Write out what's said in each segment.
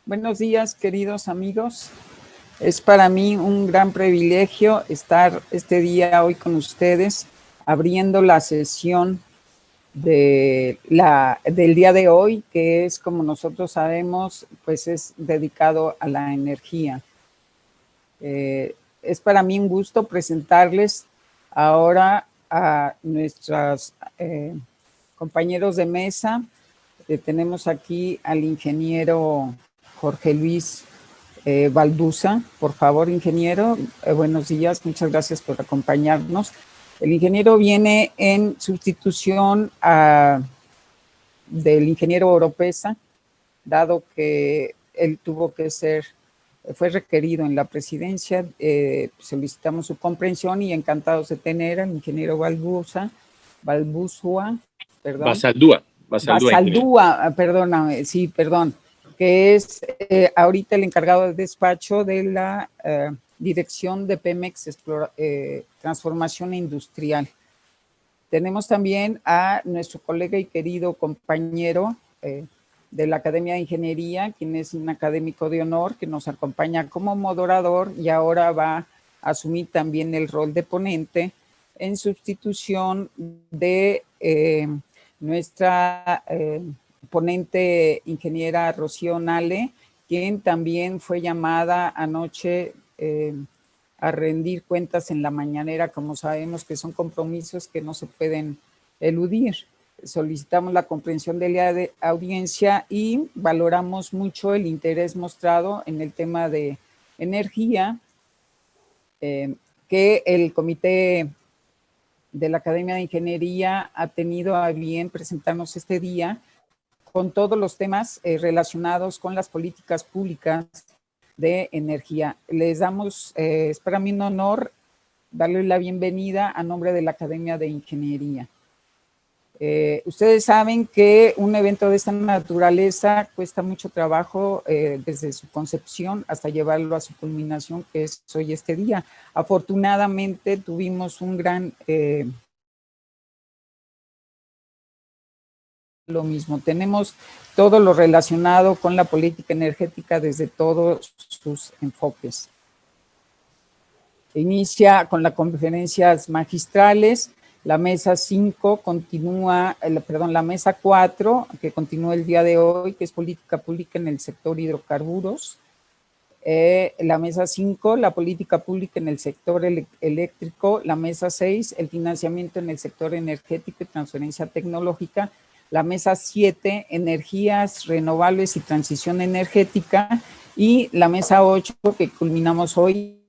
Buenos días, queridos amigos. Es para mí un gran privilegio estar este día hoy con ustedes, abriendo la sesión del día de hoy, que es, como nosotros sabemos, pues es dedicado a la energía. Es para mí un gusto presentarles ahora a nuestros compañeros de mesa. Tenemos aquí al ingeniero Jorge Luis Balduza. Por favor, ingeniero, buenos días, muchas gracias por acompañarnos. El ingeniero viene en sustitución del ingeniero Oropesa, dado que él fue requerido en la presidencia. Solicitamos su comprensión y encantados de tener al ingeniero Balbuzua, perdón. Basaldúa, perdóname, sí, perdón, que es ahorita el encargado del despacho de la dirección de Pemex Transformación Industrial. Tenemos también a nuestro colega y querido compañero de la Academia de Ingeniería, quien es un académico de honor que nos acompaña como moderador y ahora va a asumir también el rol de ponente en sustitución de nuestra ponente ingeniera Rocío Nale, quien también fue llamada anoche a rendir cuentas en la mañanera, como sabemos que son compromisos que no se pueden eludir. Solicitamos la comprensión de la audiencia y valoramos mucho el interés mostrado en el tema de energía que el Comité de la Academia de Ingeniería ha tenido a bien presentarnos este día con todos los temas relacionados con las políticas públicas de energía. Les damos, es para mí un honor darle la bienvenida a nombre de la Academia de Ingeniería. Ustedes saben que un evento de esta naturaleza cuesta mucho trabajo desde su concepción hasta llevarlo a su culminación, que es hoy este día. Afortunadamente tuvimos un gran... lo mismo, tenemos todo lo relacionado con la política energética desde todos sus enfoques. Inicia con las conferencias magistrales. La mesa 5 continúa, la mesa 4, que continúa el día de hoy, que es política pública en el sector hidrocarburos. La mesa 5, la política pública en el sector eléctrico. La mesa 6, el financiamiento en el sector energético y transferencia tecnológica. La mesa 7, energías renovables y transición energética. Y la mesa 8, que culminamos hoy,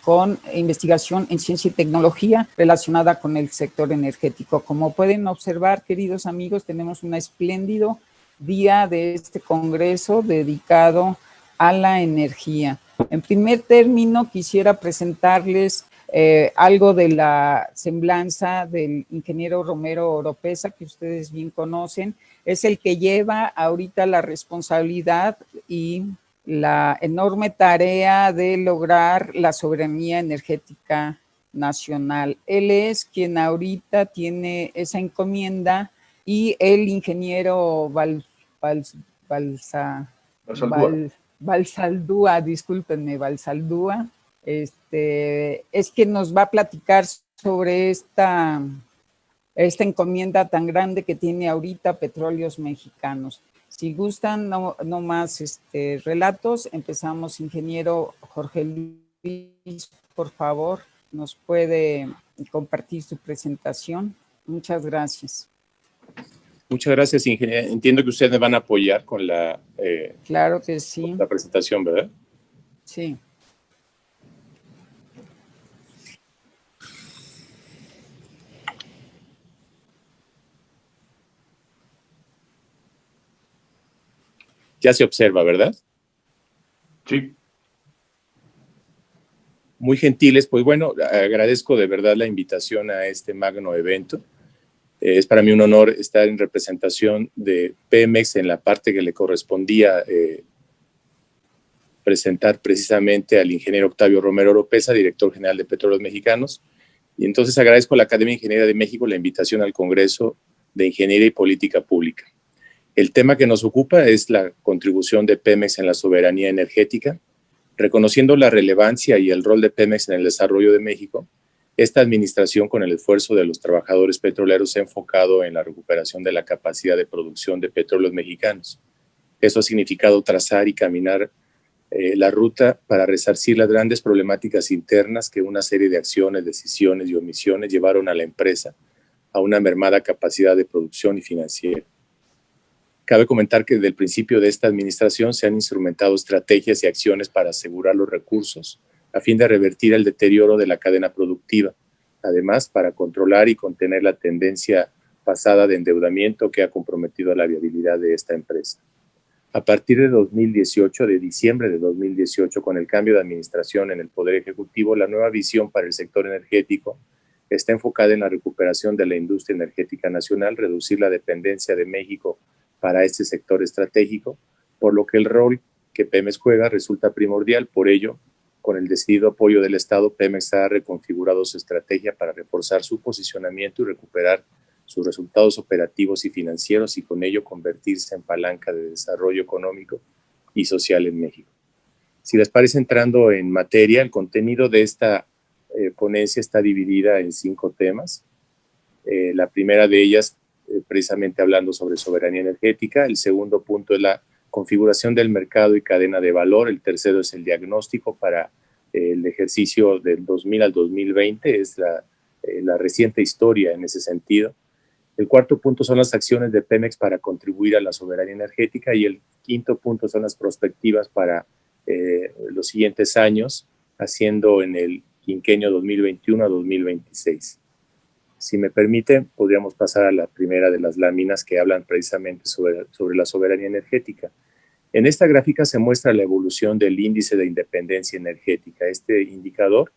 con investigación en ciencia y tecnología relacionada con el sector energético. Como pueden observar, queridos amigos, tenemos un espléndido día de este congreso dedicado a la energía. En primer término, quisiera presentarles algo de la semblanza del ingeniero Romero Oropesa, que ustedes bien conocen. Es el que lleva ahorita la responsabilidad y la enorme tarea de lograr la soberanía energética nacional. Él es quien ahorita tiene esa encomienda y el ingeniero Balsaldúa, discúlpenme, Balsaldúa, es quien nos va a platicar sobre esta encomienda tan grande que tiene ahorita Petróleos Mexicanos. Si gustan no más relatos, empezamos. Ingeniero Jorge Luis, por favor, nos puede compartir su presentación. Muchas gracias. Muchas gracias, ingeniero. Entiendo que ustedes me van a apoyar con la... claro que sí. La presentación, ¿verdad? Sí. Ya se observa, ¿verdad? Sí. Muy gentiles, pues bueno, agradezco de verdad la invitación a este magno evento. Es para mí un honor estar en representación de Pemex en la parte que le correspondía presentar precisamente al ingeniero Octavio Romero Oropesa, director general de Petróleos Mexicanos. Y entonces agradezco a la Academia de Ingeniería de México la invitación al Congreso de Ingeniería y Política Pública. El tema que nos ocupa es la contribución de Pemex en la soberanía energética. Reconociendo la relevancia y el rol de Pemex en el desarrollo de México, esta administración, con el esfuerzo de los trabajadores petroleros, se ha enfocado en la recuperación de la capacidad de producción de petróleos mexicanos. Eso ha significado trazar y caminar la ruta para resarcir las grandes problemáticas internas que una serie de acciones, decisiones y omisiones llevaron a la empresa a una mermada capacidad de producción y financiera. Cabe comentar que desde el principio de esta administración se han instrumentado estrategias y acciones para asegurar los recursos a fin de revertir el deterioro de la cadena productiva. Además, para controlar y contener la tendencia pasada de endeudamiento que ha comprometido la viabilidad de esta empresa. A partir de 2018, de diciembre de 2018, con el cambio de administración en el Poder Ejecutivo, la nueva visión para el sector energético está enfocada en la recuperación de la industria energética nacional, reducir la dependencia de México para este sector estratégico, por lo que el rol que Pemex juega resulta primordial. Por ello, con el decidido apoyo del Estado, Pemex ha reconfigurado su estrategia para reforzar su posicionamiento y recuperar sus resultados operativos y financieros y con ello convertirse en palanca de desarrollo económico y social en México. Si les parece, entrando en materia, el contenido de esta ponencia está dividida en 5 temas. La primera de ellas, precisamente hablando sobre soberanía energética. El segundo punto es la configuración del mercado y cadena de valor. El tercero es el diagnóstico para el ejercicio del 2000 al 2020, es la reciente historia en ese sentido. El cuarto punto son las acciones de Pemex para contribuir a la soberanía energética y el quinto punto son las perspectivas para los siguientes años, haciendo en el quinquenio 2021 a 2026. Si me permite, podríamos pasar a la primera de las láminas que hablan precisamente sobre la soberanía energética. En esta gráfica se muestra la evolución del índice de independencia energética. Este indicador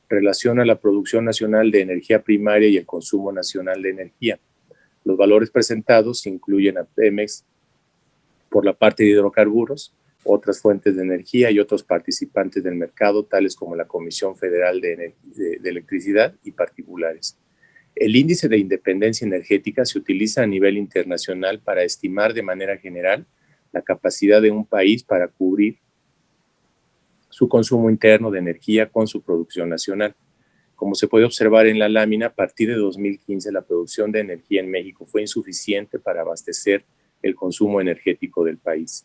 relaciona la producción nacional de energía primaria y el consumo nacional de energía. Los valores presentados incluyen a Pemex por la parte de hidrocarburos, otras fuentes de energía y otros participantes del mercado, tales como la Comisión Federal de Electricidad y particulares. El índice de independencia energética se utiliza a nivel internacional para estimar de manera general la capacidad de un país para cubrir su consumo interno de energía con su producción nacional. Como se puede observar en la lámina, a partir de 2015 la producción de energía en México fue insuficiente para abastecer el consumo energético del país.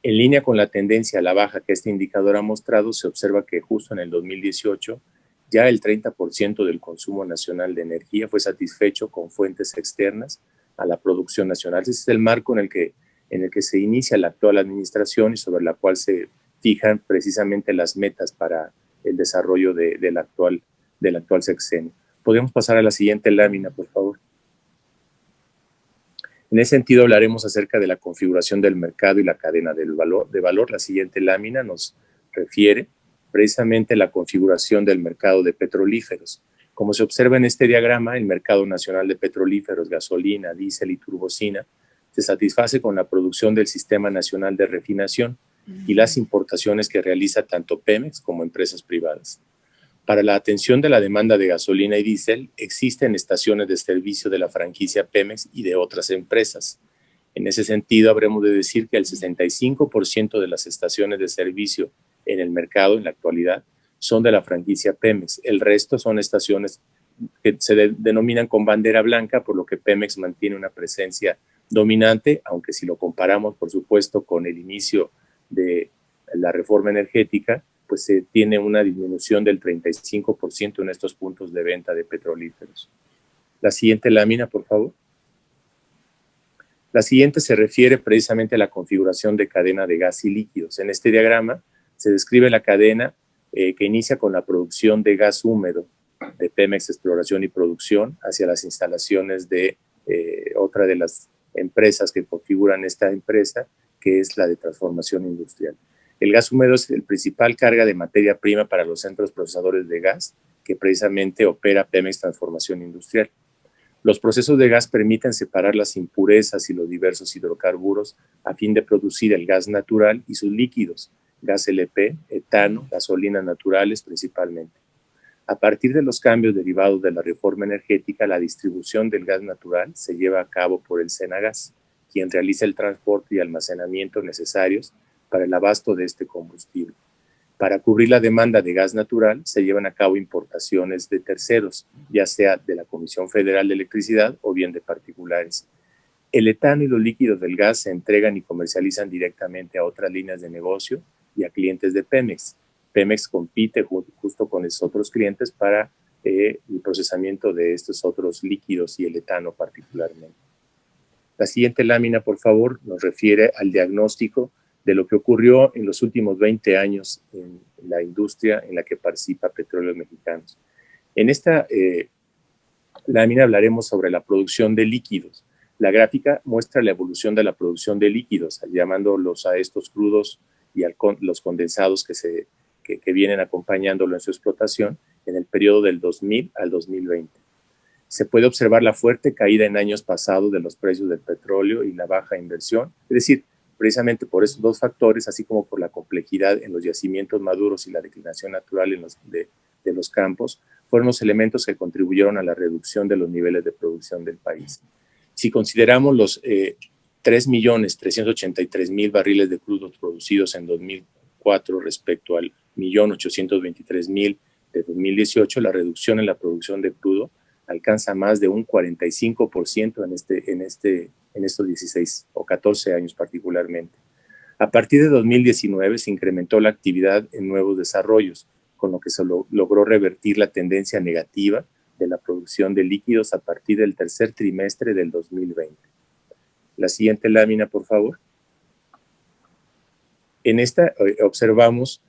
En línea con la tendencia a la baja que este indicador ha mostrado, se observa que justo en el 2018 ya el 30% del consumo nacional de energía fue satisfecho con fuentes externas a la producción nacional. Ese es el marco en el que se inicia la actual administración y sobre la cual se fijan precisamente las metas para el desarrollo del actual sexenio. Podemos pasar a la siguiente lámina, por favor. En ese sentido, hablaremos acerca de la configuración del mercado y la cadena de valor. La siguiente lámina nos refiere precisamente a la configuración del mercado de petrolíferos. Como se observa en este diagrama, el mercado nacional de petrolíferos, gasolina, diésel y turbocina, se satisface con la producción del Sistema Nacional de Refinación y las importaciones que realiza tanto Pemex como empresas privadas. Para la atención de la demanda de gasolina y diésel, existen estaciones de servicio de la franquicia Pemex y de otras empresas. En ese sentido, habremos de decir que el 65% de las estaciones de servicio en el mercado en la actualidad son de la franquicia Pemex. El resto son estaciones que se denominan con bandera blanca, por lo que Pemex mantiene una presencia dominante, aunque si lo comparamos, por supuesto, con el inicio de la reforma energética, pues se tiene una disminución del 35% en estos puntos de venta de petrolíferos. La siguiente lámina, por favor. La siguiente se refiere precisamente a la configuración de cadena de gas y líquidos. En este diagrama se describe la cadena que inicia con la producción de gas húmedo de Pemex Exploración y Producción hacia las instalaciones de otra de las empresas que configuran esta empresa, que es la de transformación industrial. El gas húmedo es el principal carga de materia prima para los centros procesadores de gas que precisamente opera Pemex Transformación Industrial. Los procesos de gas permiten separar las impurezas y los diversos hidrocarburos a fin de producir el gas natural y sus líquidos, gas LP, etano, gasolina naturales principalmente. A partir de los cambios derivados de la reforma energética, la distribución del gas natural se lleva a cabo por el Senagas, quien realiza el transporte y almacenamiento necesarios para el abasto de este combustible. Para cubrir la demanda de gas natural, se llevan a cabo importaciones de terceros, ya sea de la Comisión Federal de Electricidad o bien de particulares. El etano y los líquidos del gas se entregan y comercializan directamente a otras líneas de negocio y a clientes de Pemex. Pemex compite justo con esos otros clientes para el procesamiento de estos otros líquidos y el etano particularmente. La siguiente lámina, por favor, nos refiere al diagnóstico de lo que ocurrió en los últimos 20 años en la industria en la que participa Petróleos Mexicanos. En esta lámina hablaremos sobre la producción de líquidos. La gráfica muestra la evolución de la producción de líquidos, llamándolos a estos crudos y los condensados que vienen acompañándolo en su explotación en el periodo del 2000 al 2020. Se puede observar la fuerte caída en años pasados de los precios del petróleo y la baja inversión, es decir, precisamente por esos dos factores, así como por la complejidad en los yacimientos maduros y la declinación natural de los campos, fueron los elementos que contribuyeron a la reducción de los niveles de producción del país. Si consideramos los 3.383.000 barriles de crudos producidos en 2004 respecto al 1.823.000 de 2018, la reducción en la producción de crudo alcanza más de un 45% en estos 16 o 14 años particularmente. A partir de 2019 se incrementó la actividad en nuevos desarrollos, con lo que se logró revertir la tendencia negativa de la producción de líquidos a partir del tercer trimestre del 2020. La siguiente lámina, por favor. En esta observamos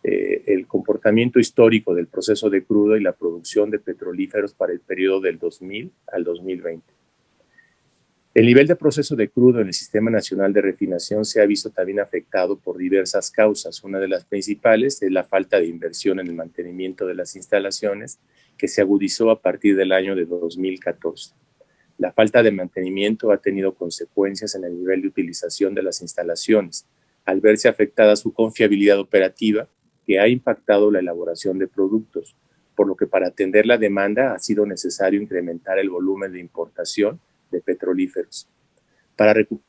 el comportamiento histórico del proceso de crudo y la producción de petrolíferos para el periodo del 2000 al 2020. El nivel de proceso de crudo en el Sistema Nacional de Refinación se ha visto también afectado por diversas causas. Una de las principales es la falta de inversión en el mantenimiento de las instalaciones, que se agudizó a partir del año de 2014. La falta de mantenimiento ha tenido consecuencias en el nivel de utilización de las instalaciones, al verse afectada su confiabilidad operativa, que ha impactado la elaboración de productos, por lo que para atender la demanda ha sido necesario incrementar el volumen de importación de petrolíferos. Para recuperar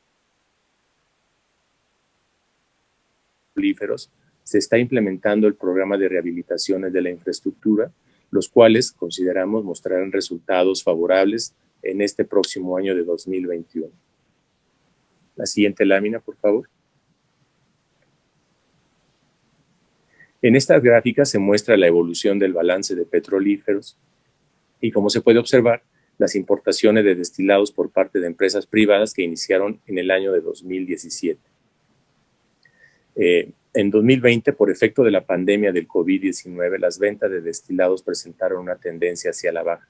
petrolíferos, se está implementando el programa de rehabilitaciones de la infraestructura, los cuales consideramos mostrarán resultados favorables en este próximo año de 2021. La siguiente lámina, por favor. En estas gráficas se muestra la evolución del balance de petrolíferos y, como se puede observar, las importaciones de destilados por parte de empresas privadas que iniciaron en el año de 2017. En 2020, por efecto de la pandemia del COVID-19, las ventas de destilados presentaron una tendencia hacia la baja.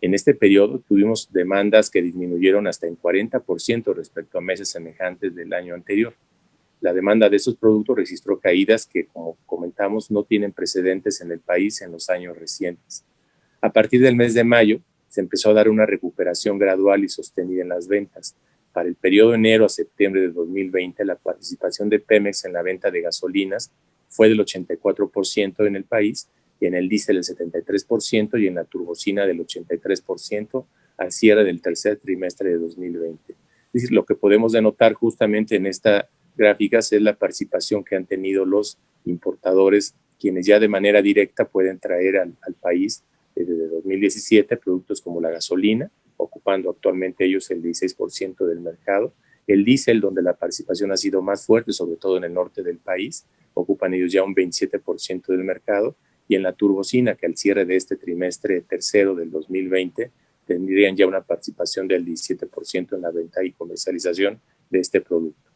En este periodo tuvimos demandas que disminuyeron hasta en 40% respecto a meses semejantes del año anterior. La demanda de estos productos registró caídas que, como comentamos, no tienen precedentes en el país en los años recientes. A partir del mes de mayo, se empezó a dar una recuperación gradual y sostenida en las ventas. Para el periodo de enero a septiembre de 2020, la participación de Pemex en la venta de gasolinas fue del 84% en el país, y en el diésel el 73% y en la turbocina del 83% al cierre del tercer trimestre de 2020. Es decir, lo que podemos denotar justamente en esta gráfica es la participación que han tenido los importadores, quienes ya de manera directa pueden traer al país desde 2017 productos como la gasolina, ocupando actualmente ellos el 16% del mercado, el diésel, donde la participación ha sido más fuerte, sobre todo en el norte del país, ocupan ellos ya un 27% del mercado, y en la turbocina, que al cierre de este trimestre tercero del 2020 tendrían ya una participación del 17% en la venta y comercialización de este producto.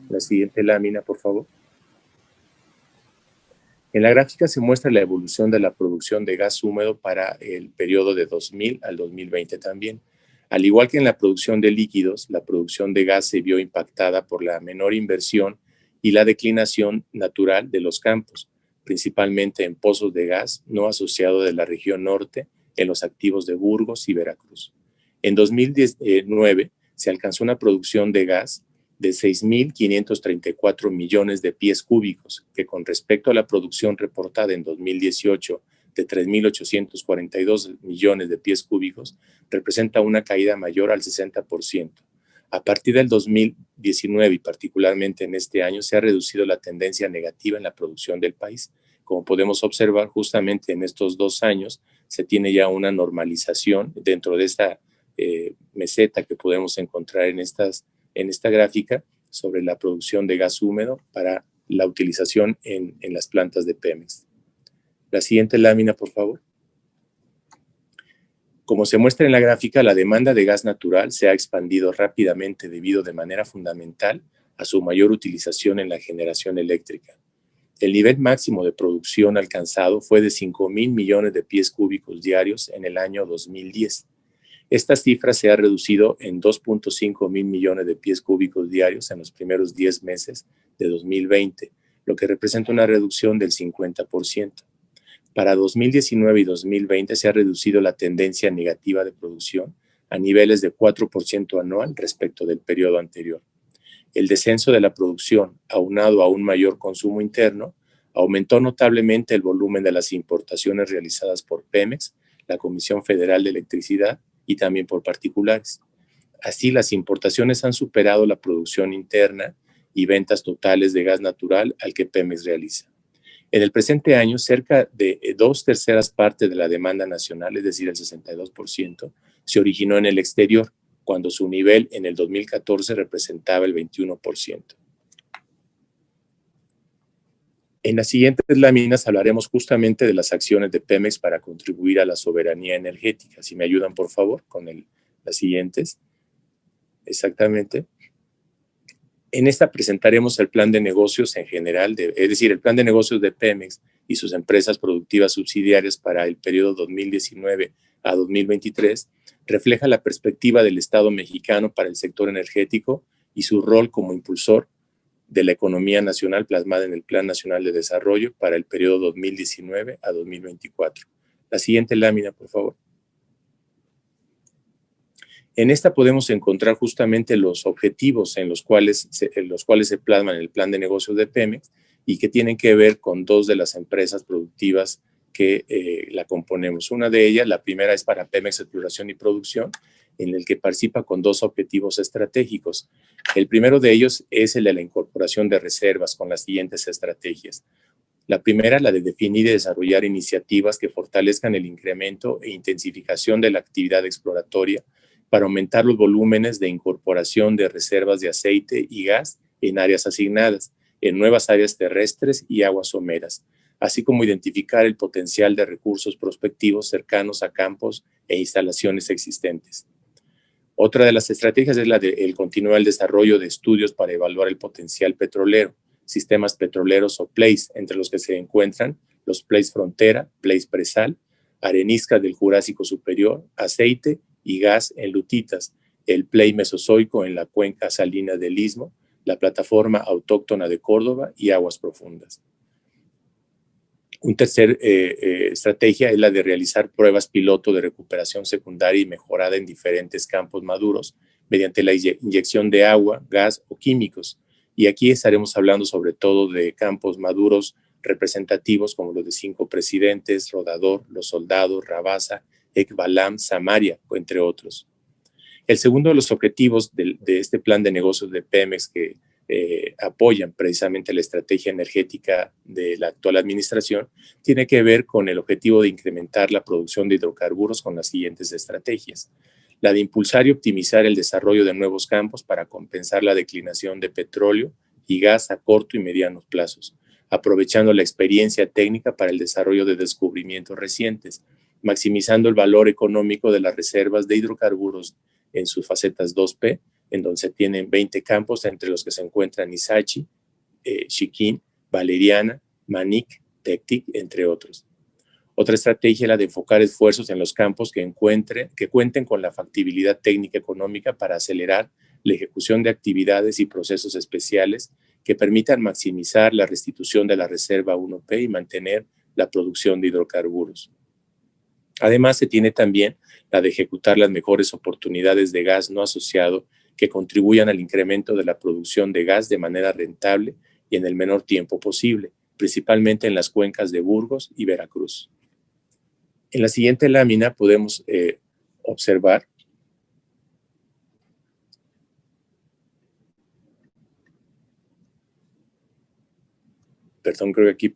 La siguiente lámina, por favor. En la gráfica se muestra la evolución de la producción de gas húmedo para el periodo de 2000 al 2020 también. Al igual que en la producción de líquidos, la producción de gas se vio impactada por la menor inversión y la declinación natural de los campos, principalmente en pozos de gas no asociados de la región norte, en los activos de Burgos y Veracruz. En 2019 se alcanzó una producción de gas de 6.534 millones de pies cúbicos, que con respecto a la producción reportada en 2018 de 3.842 millones de pies cúbicos, representa una caída mayor al 60%. A partir del 2019 y particularmente en este año se ha reducido la tendencia negativa en la producción del país. Como podemos observar, justamente en estos 2 años se tiene ya una normalización dentro de esta meseta que podemos encontrar en esta gráfica sobre la producción de gas húmedo para la utilización en las plantas de Pemex. La siguiente lámina, por favor. Como se muestra en la gráfica, la demanda de gas natural se ha expandido rápidamente debido de manera fundamental a su mayor utilización en la generación eléctrica. El nivel máximo de producción alcanzado fue de 5,000 millones de pies cúbicos diarios en el año 2010. Esta cifra se ha reducido en 2,5 mil millones de pies cúbicos diarios en los primeros 10 meses de 2020, lo que representa una reducción del 50%. Para 2019 y 2020 se ha reducido la tendencia negativa de producción a niveles de 4% anual respecto del periodo anterior. El descenso de la producción, aunado a un mayor consumo interno, aumentó notablemente el volumen de las importaciones realizadas por Pemex, la Comisión Federal de Electricidad y también por particulares. Así, las importaciones han superado la producción interna y ventas totales de gas natural al que Pemex realiza. En el presente año, cerca de 2/3 partes de la demanda nacional, es decir, el 62%, se originó en el exterior, cuando su nivel en el 2014 representaba el 21%. En las siguientes láminas hablaremos justamente de las acciones de Pemex para contribuir a la soberanía energética. Si me ayudan, por favor, con las siguientes. Exactamente. En esta presentaremos el plan de negocios en general, es decir, el plan de negocios de Pemex y sus empresas productivas subsidiarias para el periodo 2019 a 2023, refleja la perspectiva del Estado mexicano para el sector energético y su rol como impulsor de la economía nacional plasmada en el Plan Nacional de Desarrollo para el periodo 2019 a 2024. La siguiente lámina, por favor. En esta podemos encontrar justamente los objetivos en los cuales se plasman en el plan de negocios de Pemex y que tienen que ver con 2 de las empresas productivas que la componemos. Una de ellas, la primera, es para Pemex Exploración y Producción, en el que participa con 2 objetivos estratégicos. El primero de ellos es el de la incorporación de reservas con las siguientes estrategias. La primera, la de definir y desarrollar iniciativas que fortalezcan el incremento e intensificación de la actividad exploratoria para aumentar los volúmenes de incorporación de reservas de aceite y gas en áreas asignadas, en nuevas áreas terrestres y aguas someras, así como identificar el potencial de recursos prospectivos cercanos a campos e instalaciones existentes. Otra de las estrategias es la de continuar el desarrollo de estudios para evaluar el potencial petrolero, sistemas petroleros o PLEIS, entre los que se encuentran los PLEIS Frontera, PLEIS Presal, areniscas del Jurásico Superior, aceite y gas en lutitas, el PLEI Mesozoico en la cuenca salina del Istmo, la plataforma autóctona de Córdoba y aguas profundas. Una tercera estrategia es la de realizar pruebas piloto de recuperación secundaria y mejorada en diferentes campos maduros mediante la inyección de agua, gas o químicos. Y aquí estaremos hablando sobre todo de campos maduros representativos como los de 5 Presidentes, Rodador, Los Soldados, Rabasa, Ekbalam, Samaria, entre otros. El segundo de los objetivos de este plan de negocios de Pemex que apoyan precisamente la estrategia energética de la actual administración tiene que ver con el objetivo de incrementar la producción de hidrocarburos con las siguientes estrategias. La de impulsar y optimizar el desarrollo de nuevos campos para compensar la declinación de petróleo y gas a corto y medianos plazos, aprovechando la experiencia técnica para el desarrollo de descubrimientos recientes, maximizando el valor económico de las reservas de hidrocarburos en sus facetas 2P, en donde se tienen 20 campos, entre los que se encuentran Ixachi, Chiquín, Valeriana, Manic, Tectic, entre otros. Otra estrategia es la de enfocar esfuerzos en los campos que cuenten con la factibilidad técnica económica para acelerar la ejecución de actividades y procesos especiales que permitan maximizar la restitución de la reserva 1P y mantener la producción de hidrocarburos. Además, se tiene también la de ejecutar las mejores oportunidades de gas no asociado que contribuyan al incremento de la producción de gas de manera rentable y en el menor tiempo posible, principalmente en las cuencas de Burgos y Veracruz. En la siguiente lámina podemos observar perdón, creo que aquí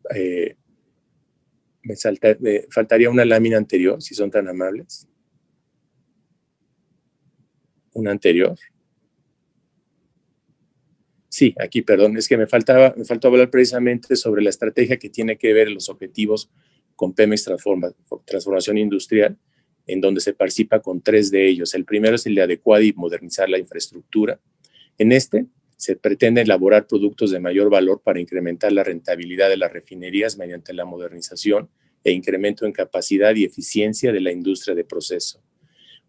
me faltaría una lámina anterior, si son tan amables. Una anterior. Sí, aquí, perdón, es que me faltó hablar precisamente sobre la estrategia que tiene que ver los objetivos con Pemex Transformación Industrial, en donde se participa con 3 de ellos. El primero es el de adecuar y modernizar la infraestructura. En este se pretende elaborar productos de mayor valor para incrementar la rentabilidad de las refinerías mediante la modernización e incremento en capacidad y eficiencia de la industria de proceso.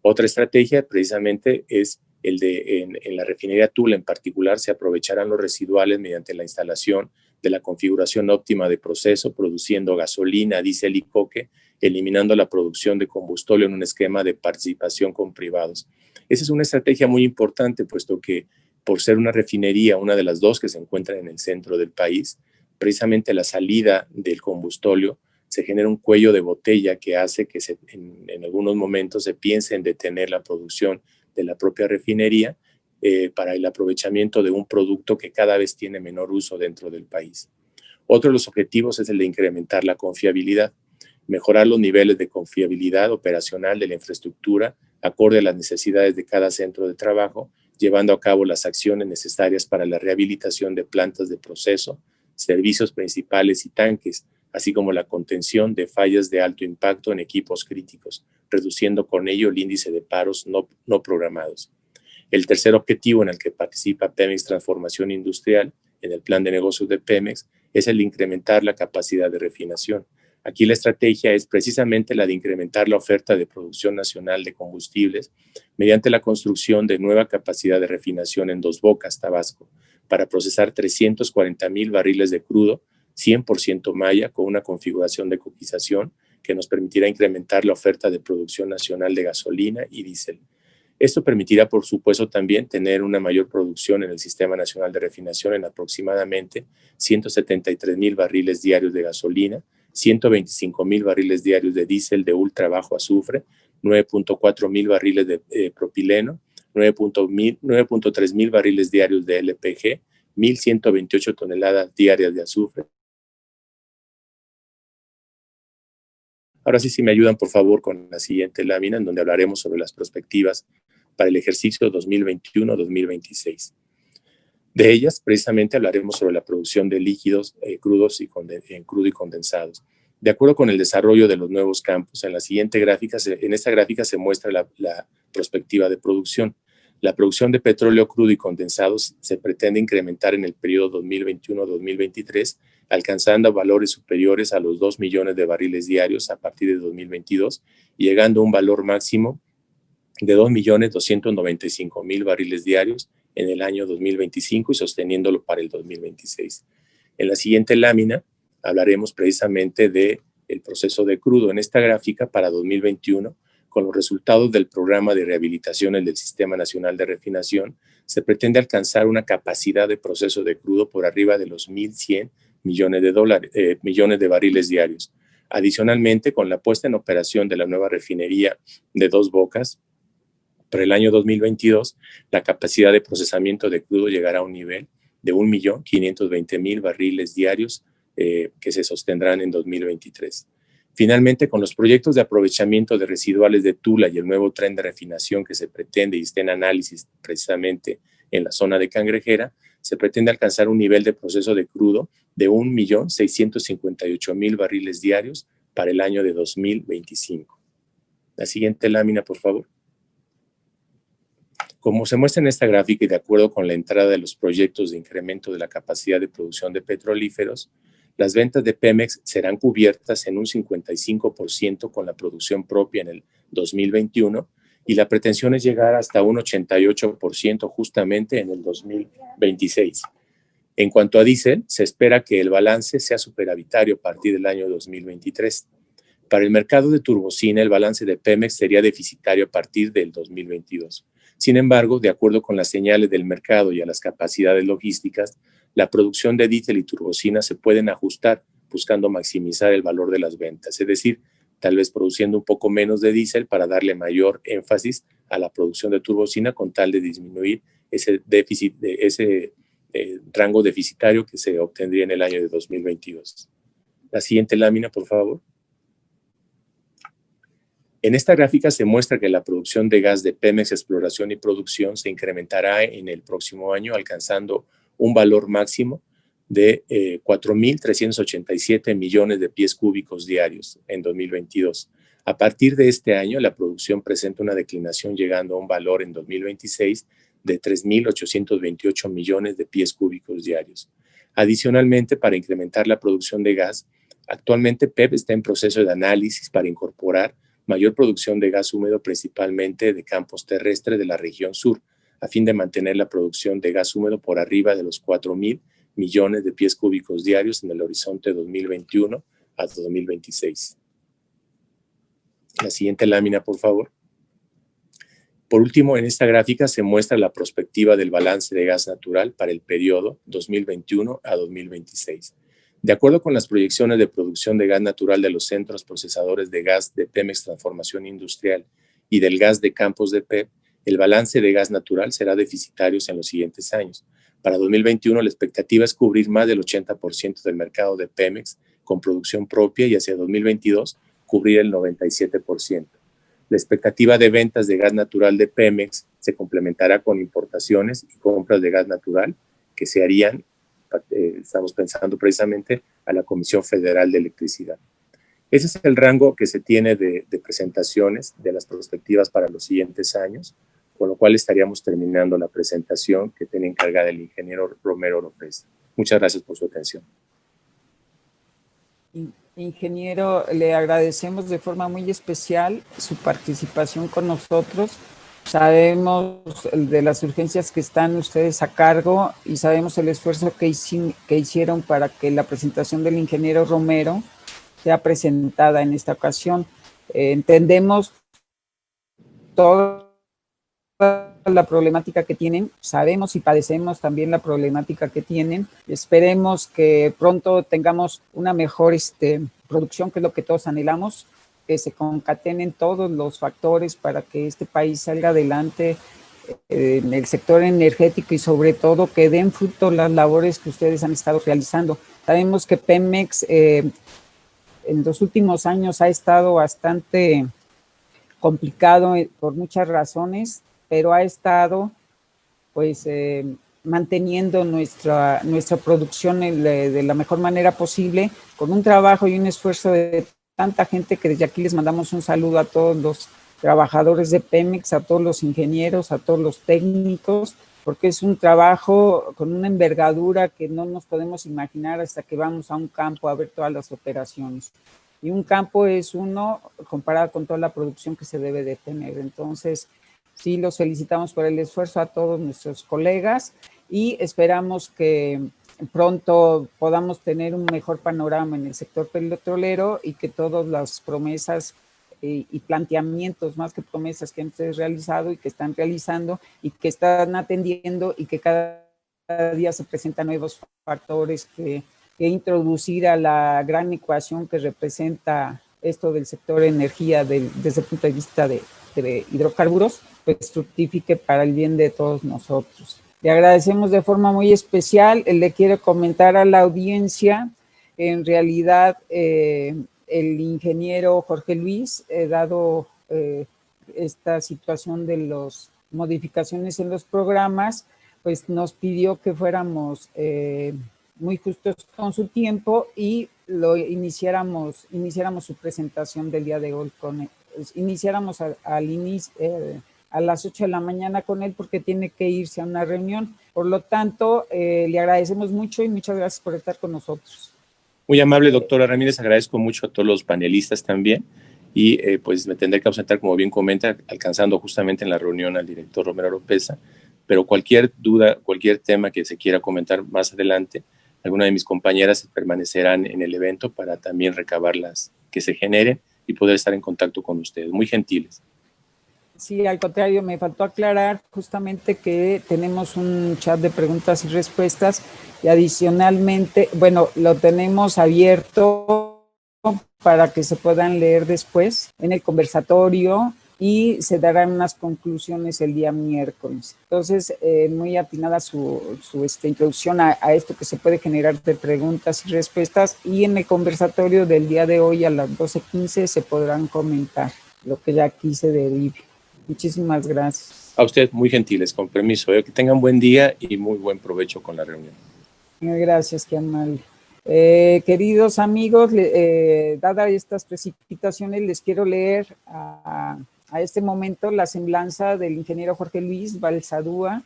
Otra estrategia precisamente es el de en la refinería Tula en particular se aprovecharán los residuales mediante la instalación de la configuración óptima de proceso, produciendo gasolina, diésel y coque, eliminando la producción de combustible en un esquema de participación con privados. Esa es una estrategia muy importante, puesto que por ser una refinería, una de las 2 que se encuentran en el centro del país, precisamente la salida del combustible se genera un cuello de botella que hace que en algunos momentos se piense en detener la producción de la propia refinería para el aprovechamiento de un producto que cada vez tiene menor uso dentro del país. Otro de los objetivos es el de incrementar la confiabilidad, mejorar los niveles de confiabilidad operacional de la infraestructura acorde a las necesidades de cada centro de trabajo, llevando a cabo las acciones necesarias para la rehabilitación de plantas de proceso, servicios principales y tanques, así como la contención de fallas de alto impacto en equipos críticos, reduciendo con ello el índice de paros no programados. El tercer objetivo en el que participa Pemex Transformación Industrial en el plan de negocios de Pemex es el de incrementar la capacidad de refinación. Aquí la estrategia es precisamente la de incrementar la oferta de producción nacional de combustibles mediante la construcción de nueva capacidad de refinación en Dos Bocas, Tabasco, para procesar 340,000 barriles de crudo 100% maya con una configuración de coquización que nos permitirá incrementar la oferta de producción nacional de gasolina y diésel. Esto permitirá, por supuesto, también tener una mayor producción en el Sistema Nacional de Refinación en aproximadamente 173,000 barriles diarios de gasolina, 125,000 barriles diarios de diésel de ultra bajo azufre, 9.4 mil barriles de propileno, 9.3 mil barriles diarios de LPG, 1,128 toneladas diarias de azufre. Ahora sí, si me ayudan, por favor, con la siguiente lámina, en donde hablaremos sobre las perspectivas para el ejercicio 2021-2026. De ellas, precisamente, hablaremos sobre la producción de líquidos crudos y crudo y condensados. De acuerdo con el desarrollo de los nuevos campos, en esta gráfica se muestra la perspectiva de producción. La producción de petróleo crudo y condensados se pretende incrementar en el periodo 2021-2023, alcanzando valores superiores a los 2 millones de barriles diarios a partir de 2022 y llegando a un valor máximo de 2.295.000 barriles diarios en el año 2025 y sosteniéndolo para el 2026. En la siguiente lámina hablaremos precisamente del proceso de crudo. En esta gráfica para 2021, con los resultados del programa de rehabilitaciones del Sistema Nacional de Refinación, se pretende alcanzar una capacidad de proceso de crudo por arriba de los 1.100 millones de barriles diarios. Adicionalmente, con la puesta en operación de la nueva refinería de Dos Bocas, para el año 2022, la capacidad de procesamiento de crudo llegará a un nivel de 1.520.000 barriles diarios que se sostendrán en 2023. Finalmente, con los proyectos de aprovechamiento de residuales de Tula y el nuevo tren de refinación que se pretende y está en análisis precisamente en la zona de Cangrejera, se pretende alcanzar un nivel de proceso de crudo de 1.658.000 barriles diarios para el año de 2025. La siguiente lámina, por favor. Como se muestra en esta gráfica y de acuerdo con la entrada de los proyectos de incremento de la capacidad de producción de petrolíferos, las ventas de Pemex serán cubiertas en un 55% con la producción propia en el 2021 y la pretensión es llegar hasta un 88% justamente en el 2026. En cuanto a diésel, se espera que el balance sea superavitario a partir del año 2023. Para el mercado de turbocina, el balance de Pemex sería deficitario a partir del 2022. Sin embargo, de acuerdo con las señales del mercado y a las capacidades logísticas, la producción de diésel y turbocina se pueden ajustar buscando maximizar el valor de las ventas, es decir, tal vez produciendo un poco menos de diésel para darle mayor énfasis a la producción de turbocina con tal de disminuir ese déficit, ese rango deficitario que se obtendría en el año de 2022. La siguiente lámina, por favor. En esta gráfica se muestra que la producción de gas de Pemex Exploración y Producción se incrementará en el próximo año, alcanzando un valor máximo de 4.387 millones de pies cúbicos diarios en 2022. A partir de este año, la producción presenta una declinación llegando a un valor en 2026 de 3.828 millones de pies cúbicos diarios. Adicionalmente, para incrementar la producción de gas, actualmente PEP está en proceso de análisis para incorporar mayor producción de gas húmedo, principalmente de campos terrestres de la región sur, a fin de mantener la producción de gas húmedo por arriba de los 4.000 millones de pies cúbicos diarios en el horizonte 2021 a 2026. La siguiente lámina, por favor. Por último, en esta gráfica se muestra la perspectiva del balance de gas natural para el periodo 2021 a 2026. De acuerdo con las proyecciones de producción de gas natural de los centros procesadores de gas de Pemex Transformación Industrial y del gas de campos de PEP, el balance de gas natural será deficitario en los siguientes años. Para 2021, la expectativa es cubrir más del 80% del mercado de Pemex con producción propia y hacia 2022 cubrir el 97%. La expectativa de ventas de gas natural de Pemex se complementará con importaciones y compras de gas natural que se harían, estamos pensando precisamente, a la Comisión Federal de Electricidad. Ese es el rango que se tiene de presentaciones de las perspectivas para los siguientes años, con lo cual estaríamos terminando la presentación que tiene encargada el ingeniero Romero Oropesa. Muchas gracias por su atención. Ingeniero, le agradecemos de forma muy especial su participación con nosotros. Sabemos de las urgencias que están ustedes a cargo y sabemos el esfuerzo que hicieron para que la presentación del ingeniero Romero sea presentada en esta ocasión. Entendemos toda la problemática que tienen, sabemos y padecemos también la problemática que tienen. Esperemos que pronto tengamos una mejor producción, que es lo que todos anhelamos, que se concatenen todos los factores para que este país salga adelante en el sector energético y sobre todo que den fruto las labores que ustedes han estado realizando. Sabemos que Pemex en los últimos años ha estado bastante complicado por muchas razones, pero ha estado pues manteniendo nuestra producción de la mejor manera posible, con un trabajo y un esfuerzo de tanta gente que desde aquí les mandamos un saludo a todos los trabajadores de Pemex, a todos los ingenieros, a todos los técnicos, porque es un trabajo con una envergadura que no nos podemos imaginar hasta que vamos a un campo a ver todas las operaciones. Y un campo es uno comparado con toda la producción que se debe de tener. Entonces, sí, los felicitamos por el esfuerzo a todos nuestros colegas y esperamos que pronto podamos tener un mejor panorama en el sector petrolero y que todas las promesas y planteamientos, más que promesas que han ustedes realizado y que están realizando y que están atendiendo y que cada día se presentan nuevos factores que introducir a la gran ecuación que representa esto del sector energía desde el punto de vista de hidrocarburos, pues fructifique para el bien de todos nosotros. Le agradecemos de forma muy especial. Le quiero comentar a la audiencia, en realidad el ingeniero Jorge Luis, dado esta situación de las modificaciones en los programas, pues nos pidió que fuéramos muy justos con su tiempo y iniciáramos su presentación del día de hoy con él. Iniciáramos a las 8 de la mañana con él porque tiene que irse a una reunión. Por lo tanto, le agradecemos mucho y muchas gracias por estar con nosotros. Muy amable, doctora Ramírez. Agradezco mucho a todos los panelistas también y pues me tendré que ausentar, como bien comenta, alcanzando justamente en la reunión al director Romero Oropesa, pero cualquier duda, cualquier tema que se quiera comentar más adelante, alguna de mis compañeras permanecerán en el evento para también recabar las que se generen y poder estar en contacto con ustedes. Muy gentiles. Sí, al contrario, me faltó aclarar justamente que tenemos un chat de preguntas y respuestas y adicionalmente, bueno, lo tenemos abierto para que se puedan leer después en el conversatorio. y se darán unas conclusiones el día miércoles. Entonces, muy atinada su introducción a esto que se puede generar de preguntas y respuestas, y en el conversatorio del día de hoy a las 12:15 se podrán comentar lo que ya aquí se derive. Muchísimas gracias. A usted, muy gentiles, con permiso. Que tengan buen día y muy buen provecho con la reunión. Gracias, qué amable. Queridos amigos, dadas estas precipitaciones, les quiero leer a este momento la semblanza del ingeniero Jorge Luis Balsadúa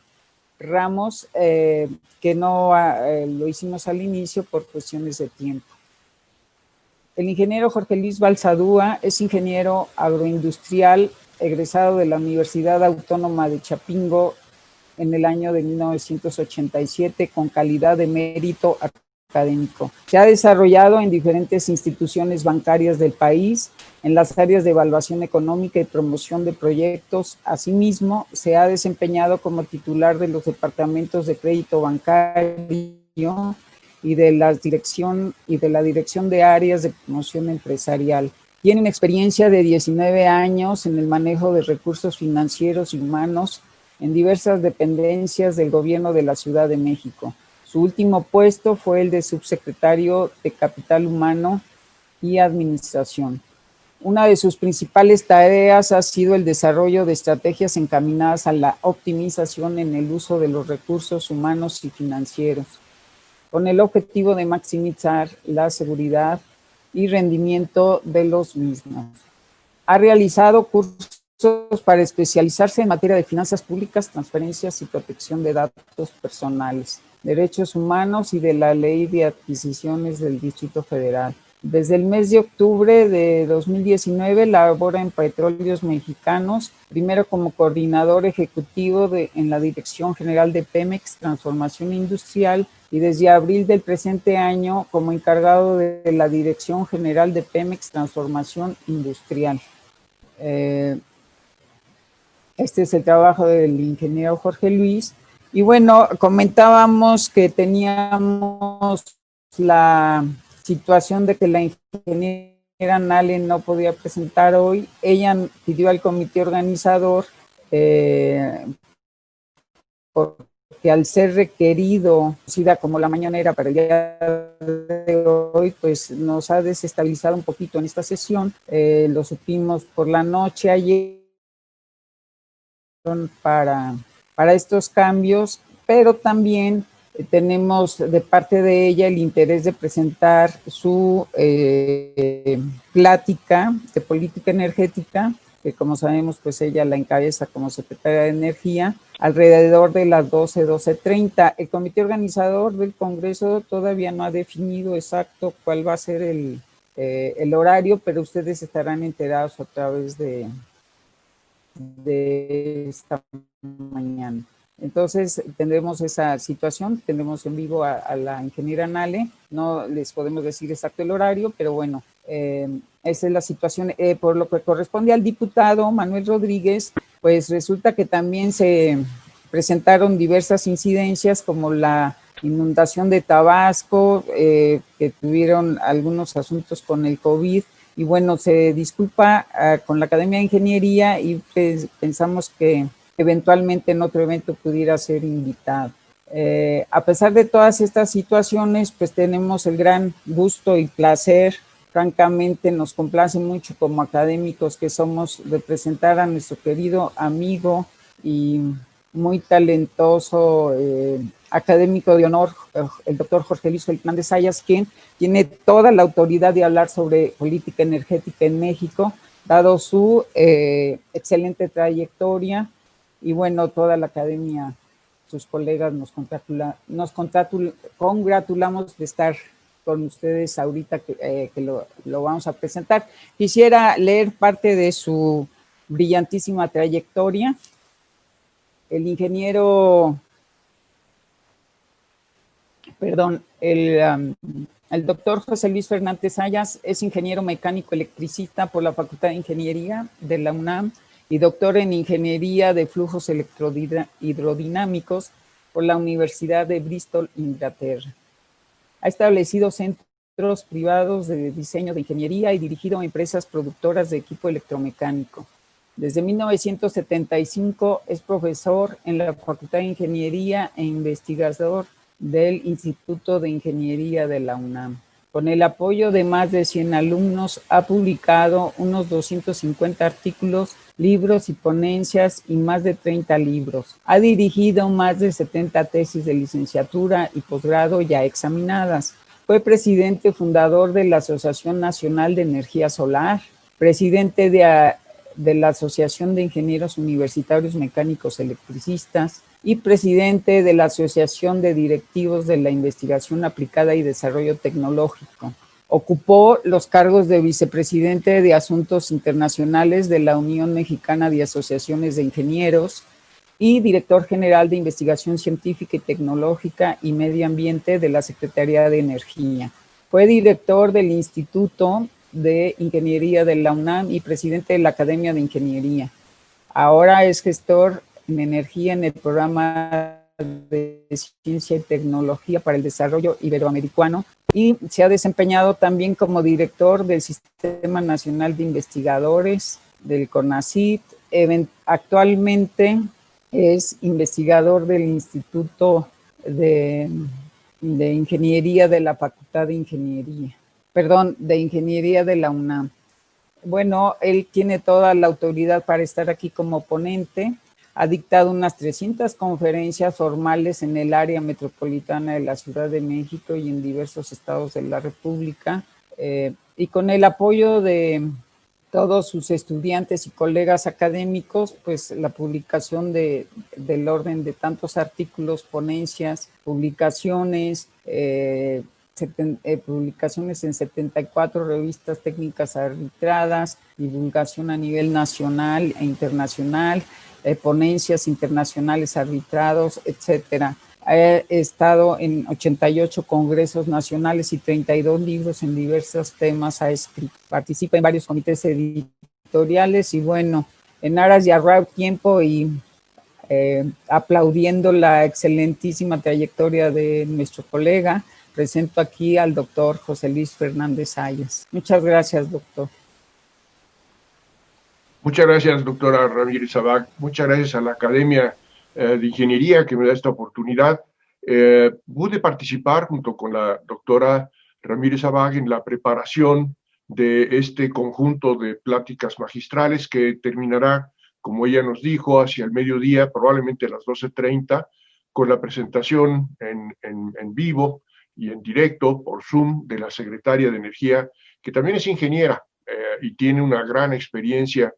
Ramos, que no lo hicimos al inicio por cuestiones de tiempo. El ingeniero Jorge Luis Balsadúa es ingeniero agroindustrial, egresado de la Universidad Autónoma de Chapingo en el año de 1987 con calidad de mérito académico. Se ha desarrollado en diferentes instituciones bancarias del país, en las áreas de evaluación económica y promoción de proyectos. Asimismo, se ha desempeñado como titular de los departamentos de crédito bancario y de la dirección de áreas de promoción empresarial. Tiene una experiencia de 19 años en el manejo de recursos financieros y humanos en diversas dependencias del gobierno de la Ciudad de México. Su último puesto fue el de subsecretario de Capital Humano y Administración. Una de sus principales tareas ha sido el desarrollo de estrategias encaminadas a la optimización en el uso de los recursos humanos y financieros, con el objetivo de maximizar la seguridad y rendimiento de los mismos. Ha realizado cursos para especializarse en materia de finanzas públicas, transferencias y protección de datos personales, derechos humanos y de la Ley de Adquisiciones del Distrito Federal. Desde el mes de octubre de 2019 labora en Petróleos Mexicanos, primero como coordinador ejecutivo en la Dirección General de Pemex Transformación Industrial y desde abril del presente año como encargado de la Dirección General de Pemex Transformación Industrial. Este es el trabajo del ingeniero Jorge Luis. Y bueno, comentábamos que teníamos la situación de que la ingeniera Nale no podía presentar hoy. Ella pidió al comité organizador, porque al ser requerido, como la mañanera para el día de hoy, pues nos ha desestabilizado un poquito en esta sesión. Lo supimos por la noche ayer para estos cambios, pero también tenemos de parte de ella el interés de presentar su plática de política energética, que como sabemos, pues ella la encabeza como secretaria de Energía, alrededor de las 12:30. El comité organizador del Congreso todavía no ha definido exacto cuál va a ser el horario, pero ustedes estarán enterados a través de esta mañana. Entonces tendremos esa situación, tendremos en vivo a la ingeniera Nale, no les podemos decir exacto el horario, pero bueno, esa es la situación. Por lo que corresponde al diputado Manuel Rodríguez, pues resulta que también se presentaron diversas incidencias como la inundación de Tabasco, que tuvieron algunos asuntos con el COVID, y bueno, se disculpa con la Academia de Ingeniería y pensamos que eventualmente en otro evento pudiera ser invitado. A pesar de todas estas situaciones, pues tenemos el gran gusto y placer, francamente nos complace mucho como académicos que somos, de presentar a nuestro querido amigo y muy talentoso académico de honor, el doctor Jorge Luis Fernández Zayas, quien tiene toda la autoridad de hablar sobre política energética en México, dado su excelente trayectoria, y bueno, toda la academia, sus colegas, nos congratulamos de estar con ustedes ahorita que lo vamos a presentar. Quisiera leer parte de su brillantísima trayectoria. El ingeniero, el doctor José Luis Fernández Zayas es ingeniero mecánico electricista por la Facultad de Ingeniería de la UNAM y doctor en Ingeniería de Flujos Hidrodinámicos por la Universidad de Bristol, Inglaterra. Ha establecido centros privados de diseño de ingeniería y dirigido a empresas productoras de equipo electromecánico. Desde 1975 es profesor en la Facultad de Ingeniería e investigador del Instituto de Ingeniería de la UNAM. Con el apoyo de más de 100 alumnos, ha publicado unos 250 artículos, libros y ponencias y más de 30 libros. Ha dirigido más de 70 tesis de licenciatura y posgrado ya examinadas. Fue presidente fundador de la Asociación Nacional de Energía Solar, presidente de la Asociación de Ingenieros Universitarios Mecánicos Electricistas y presidente de la Asociación de Directivos de la Investigación Aplicada y Desarrollo Tecnológico. Ocupó los cargos de vicepresidente de Asuntos Internacionales de la Unión Mexicana de Asociaciones de Ingenieros y director general de Investigación Científica y Tecnológica y Medio Ambiente de la Secretaría de Energía. Fue director del Instituto de Ingeniería de la UNAM y presidente de la Academia de Ingeniería. Ahora es gestor en energía en el programa de Ciencia y Tecnología para el Desarrollo Iberoamericano y se ha desempeñado también como director del Sistema Nacional de Investigadores del CONACYT. Actualmente es investigador del Instituto de Ingeniería de la Facultad de Ingeniería de la UNAM. Bueno, él tiene toda la autoridad para estar aquí como ponente. Ha dictado unas 300 conferencias formales en el área metropolitana de la Ciudad de México y en diversos estados de la República. Y con el apoyo de todos sus estudiantes y colegas académicos, pues la publicación del orden de tantos artículos, ponencias, publicaciones, publicaciones en 74 revistas técnicas arbitradas, divulgación a nivel nacional e internacional, ponencias internacionales arbitrados, etcétera. He estado en 88 congresos nacionales y 32 libros en diversos temas ha escrito. Participa en varios comités editoriales y bueno, en aras de ahorrar tiempo y aplaudiendo la excelentísima trayectoria de nuestro colega, presento aquí al doctor José Luis Fernández Ayas. Muchas gracias, doctor. Muchas gracias, doctora Ramírez Abag. Muchas gracias a la Academia de Ingeniería que me da esta oportunidad. Pude participar junto con la doctora Ramírez Abag en la preparación de este conjunto de pláticas magistrales que terminará, como ella nos dijo, hacia el mediodía, probablemente a las 12:30, con la presentación en vivo y en directo por Zoom de la secretaria de Energía, que también es ingeniera y tiene una gran experiencia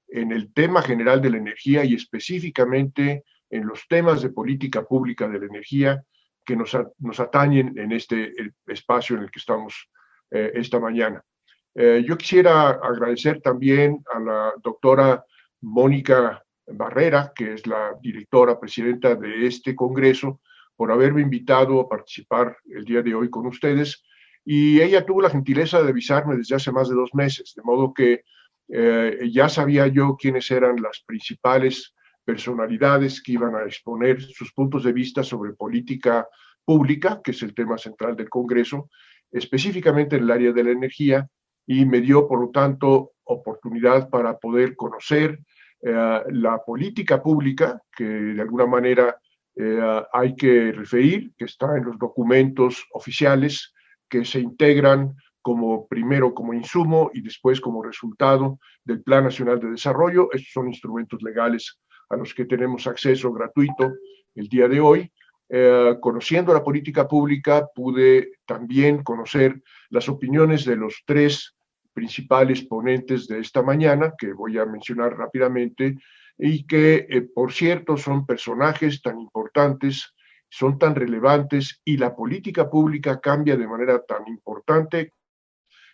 en el tema general de la energía y específicamente en los temas de política pública de la energía que nos atañen en este espacio en el que estamos esta mañana. Yo quisiera agradecer también a la doctora Mónica Barrera, que es la directora presidenta de este congreso, por haberme invitado a participar el día de hoy con ustedes. Y ella tuvo la gentileza de avisarme desde hace más de 2 meses, de modo que ya sabía yo quiénes eran las principales personalidades que iban a exponer sus puntos de vista sobre política pública, que es el tema central del Congreso, específicamente en el área de la energía, y me dio, por lo tanto, oportunidad para poder conocer la política pública, que de alguna manera hay que referir, que está en los documentos oficiales que se integran primero como insumo y después como resultado del Plan Nacional de Desarrollo. Estos son instrumentos legales a los que tenemos acceso gratuito el día de hoy. Conociendo la política pública, pude también conocer las opiniones de los 3 principales ponentes de esta mañana, que voy a mencionar rápidamente, y que, por cierto, son personajes tan importantes, son tan relevantes, y la política pública cambia de manera tan importante.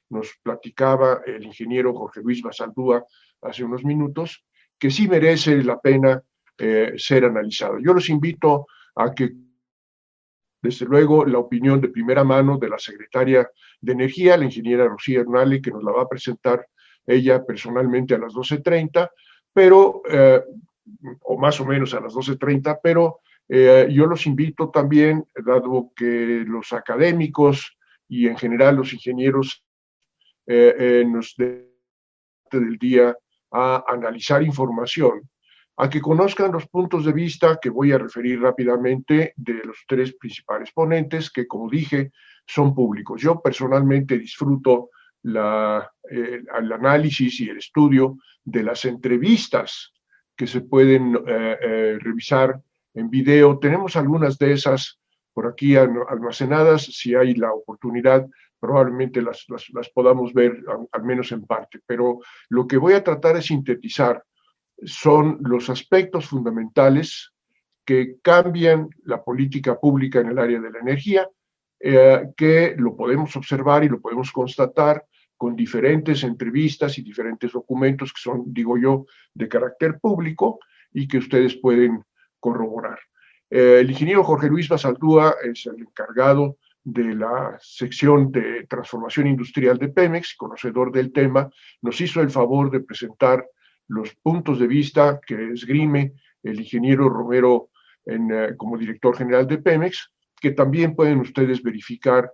Nos platicaba el ingeniero Jorge Luis Basaldúa hace unos minutos, que sí merece la pena ser analizado. Yo los invito a que, desde luego, la opinión de primera mano de la secretaria de Energía, la ingeniera Rocía Hernale, que nos la va a presentar ella personalmente a las 12:30, pero, o más o menos a las 12:30, pero yo los invito también, dado que los académicos y en general los ingenieros del día a analizar información, a que conozcan los puntos de vista que voy a referir rápidamente de los tres principales ponentes, que como dije, son públicos. Yo personalmente disfruto el análisis y el estudio de las entrevistas que se pueden revisar en video. Tenemos algunas de esas por aquí almacenadas. Si hay la oportunidad, probablemente las podamos ver, al menos en parte. Pero lo que voy a tratar de sintetizar son los aspectos fundamentales que cambian la política pública en el área de la energía, que lo podemos observar y lo podemos constatar con diferentes entrevistas y diferentes documentos que son, digo yo, de carácter público y que ustedes pueden corroborar. El ingeniero Jorge Luis Bazaldúa es el encargado de la sección de transformación industrial de Pemex, conocedor del tema, nos hizo el favor de presentar los puntos de vista que esgrime el ingeniero Romero como director general de Pemex, que también pueden ustedes verificar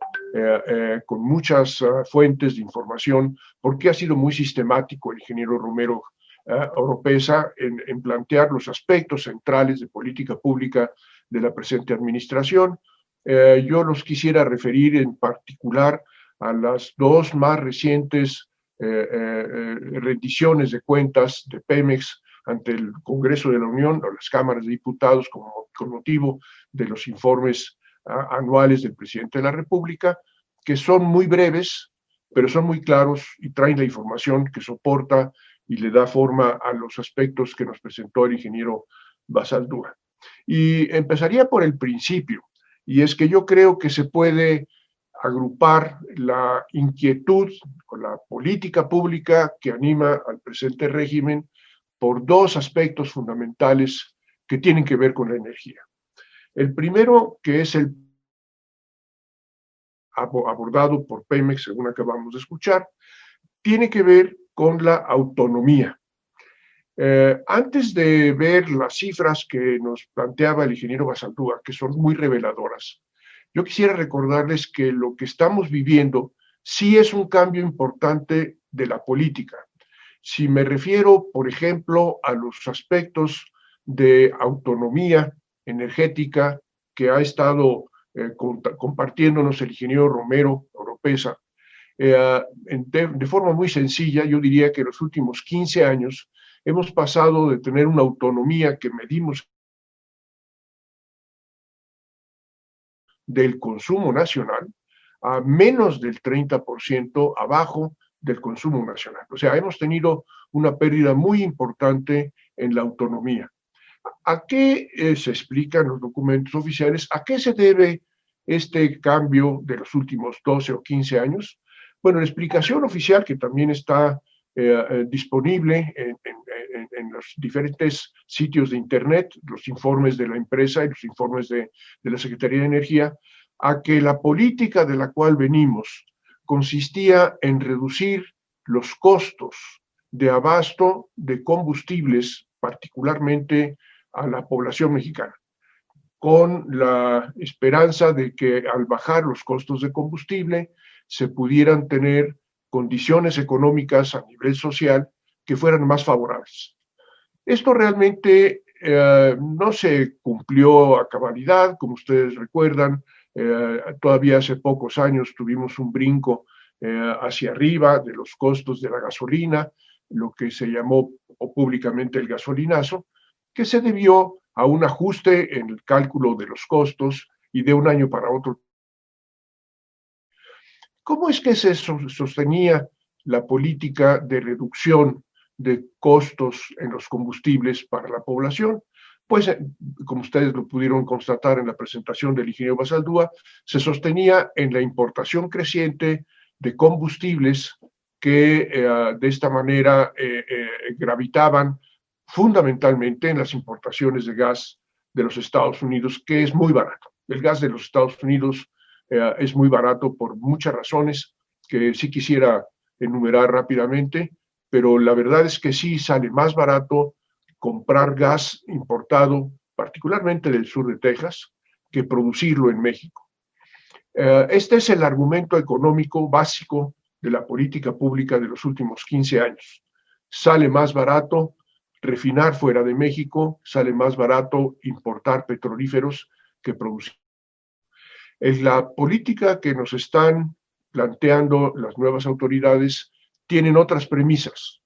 con muchas fuentes de información, porque ha sido muy sistemático el ingeniero Romero Oropesa en plantear los aspectos centrales de política pública de la presente administración. Yo los quisiera referir en particular a las dos más recientes rendiciones de cuentas de Pemex ante el Congreso de la Unión o las cámaras de diputados con motivo de los informes anuales del presidente de la República, que son muy breves, pero son muy claros y traen la información que soporta y le da forma a los aspectos que nos presentó el ingeniero Bazaldúa. Y empezaría por el principio, y es que yo creo que se puede agrupar la inquietud con la política pública que anima al presente régimen por dos aspectos fundamentales que tienen que ver con la energía. El primero, que es el abordado por Pemex, según acabamos de escuchar, tiene que ver con la autonomía. Antes de ver las cifras que nos planteaba el ingeniero Bazaldúa, que son muy reveladoras, yo quisiera recordarles que lo que estamos viviendo sí es un cambio importante de la política. Si me refiero, por ejemplo, a los aspectos de autonomía energética que ha estado compartiéndonos el ingeniero Romero Oropesa, de forma muy sencilla, yo diría que en los últimos 15 años hemos pasado de tener una autonomía que medimos del consumo nacional a menos del 30% abajo del consumo nacional. O sea, hemos tenido una pérdida muy importante en la autonomía. ¿A qué se explican los documentos oficiales? ¿A qué se debe este cambio de los últimos 12 o 15 años? Bueno, la explicación oficial, que también está disponible en los diferentes sitios de Internet, los informes de la empresa y los informes de la Secretaría de Energía, a que la política de la cual venimos consistía en reducir los costos de abasto de combustibles, particularmente a la población mexicana, con la esperanza de que al bajar los costos de combustible se pudieran tener condiciones económicas a nivel social que fueran más favorables. Esto realmente no se cumplió a cabalidad, como ustedes recuerdan. Todavía hace pocos años tuvimos un brinco hacia arriba de los costos de la gasolina, lo que se llamó públicamente el gasolinazo, que se debió a un ajuste en el cálculo de los costos y de un año para otro. ¿Cómo es que se sostenía la política de reducción de costos en los combustibles para la población? Pues, como ustedes lo pudieron constatar en la presentación del ingeniero Bazaldúa, se sostenía en la importación creciente de combustibles que de esta manera gravitaban fundamentalmente en las importaciones de gas de los Estados Unidos, que es muy barato. El gas de los Estados Unidos es muy barato por muchas razones que sí quisiera enumerar rápidamente, pero la verdad es que sí sale más barato comprar gas importado, particularmente del sur de Texas, que producirlo en México. Este es el argumento económico básico de la política pública de los últimos 15 años. sale más barato refinar fuera de México, sale más barato importar petrolíferos que producir. Es la política que nos están planteando las nuevas autoridades, tienen otras premisas.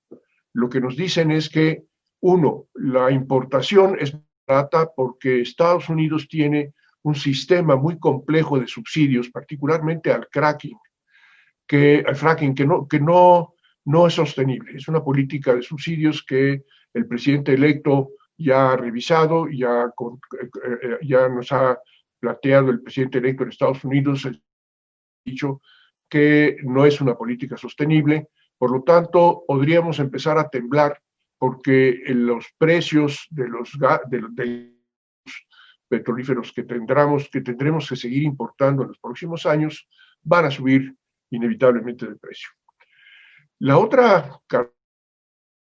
Lo que nos dicen es que, uno, la importación es barata porque Estados Unidos tiene un sistema muy complejo de subsidios, particularmente al fracking, que no es sostenible. Es una política de subsidios que el presidente electo ya ha revisado, ya nos ha planteado el presidente electo de Estados Unidos, ha dicho que no es una política sostenible. Por lo tanto, podríamos empezar a temblar porque los precios de los petrolíferos que tendremos que seguir importando en los próximos años van a subir inevitablemente de precio. La otra,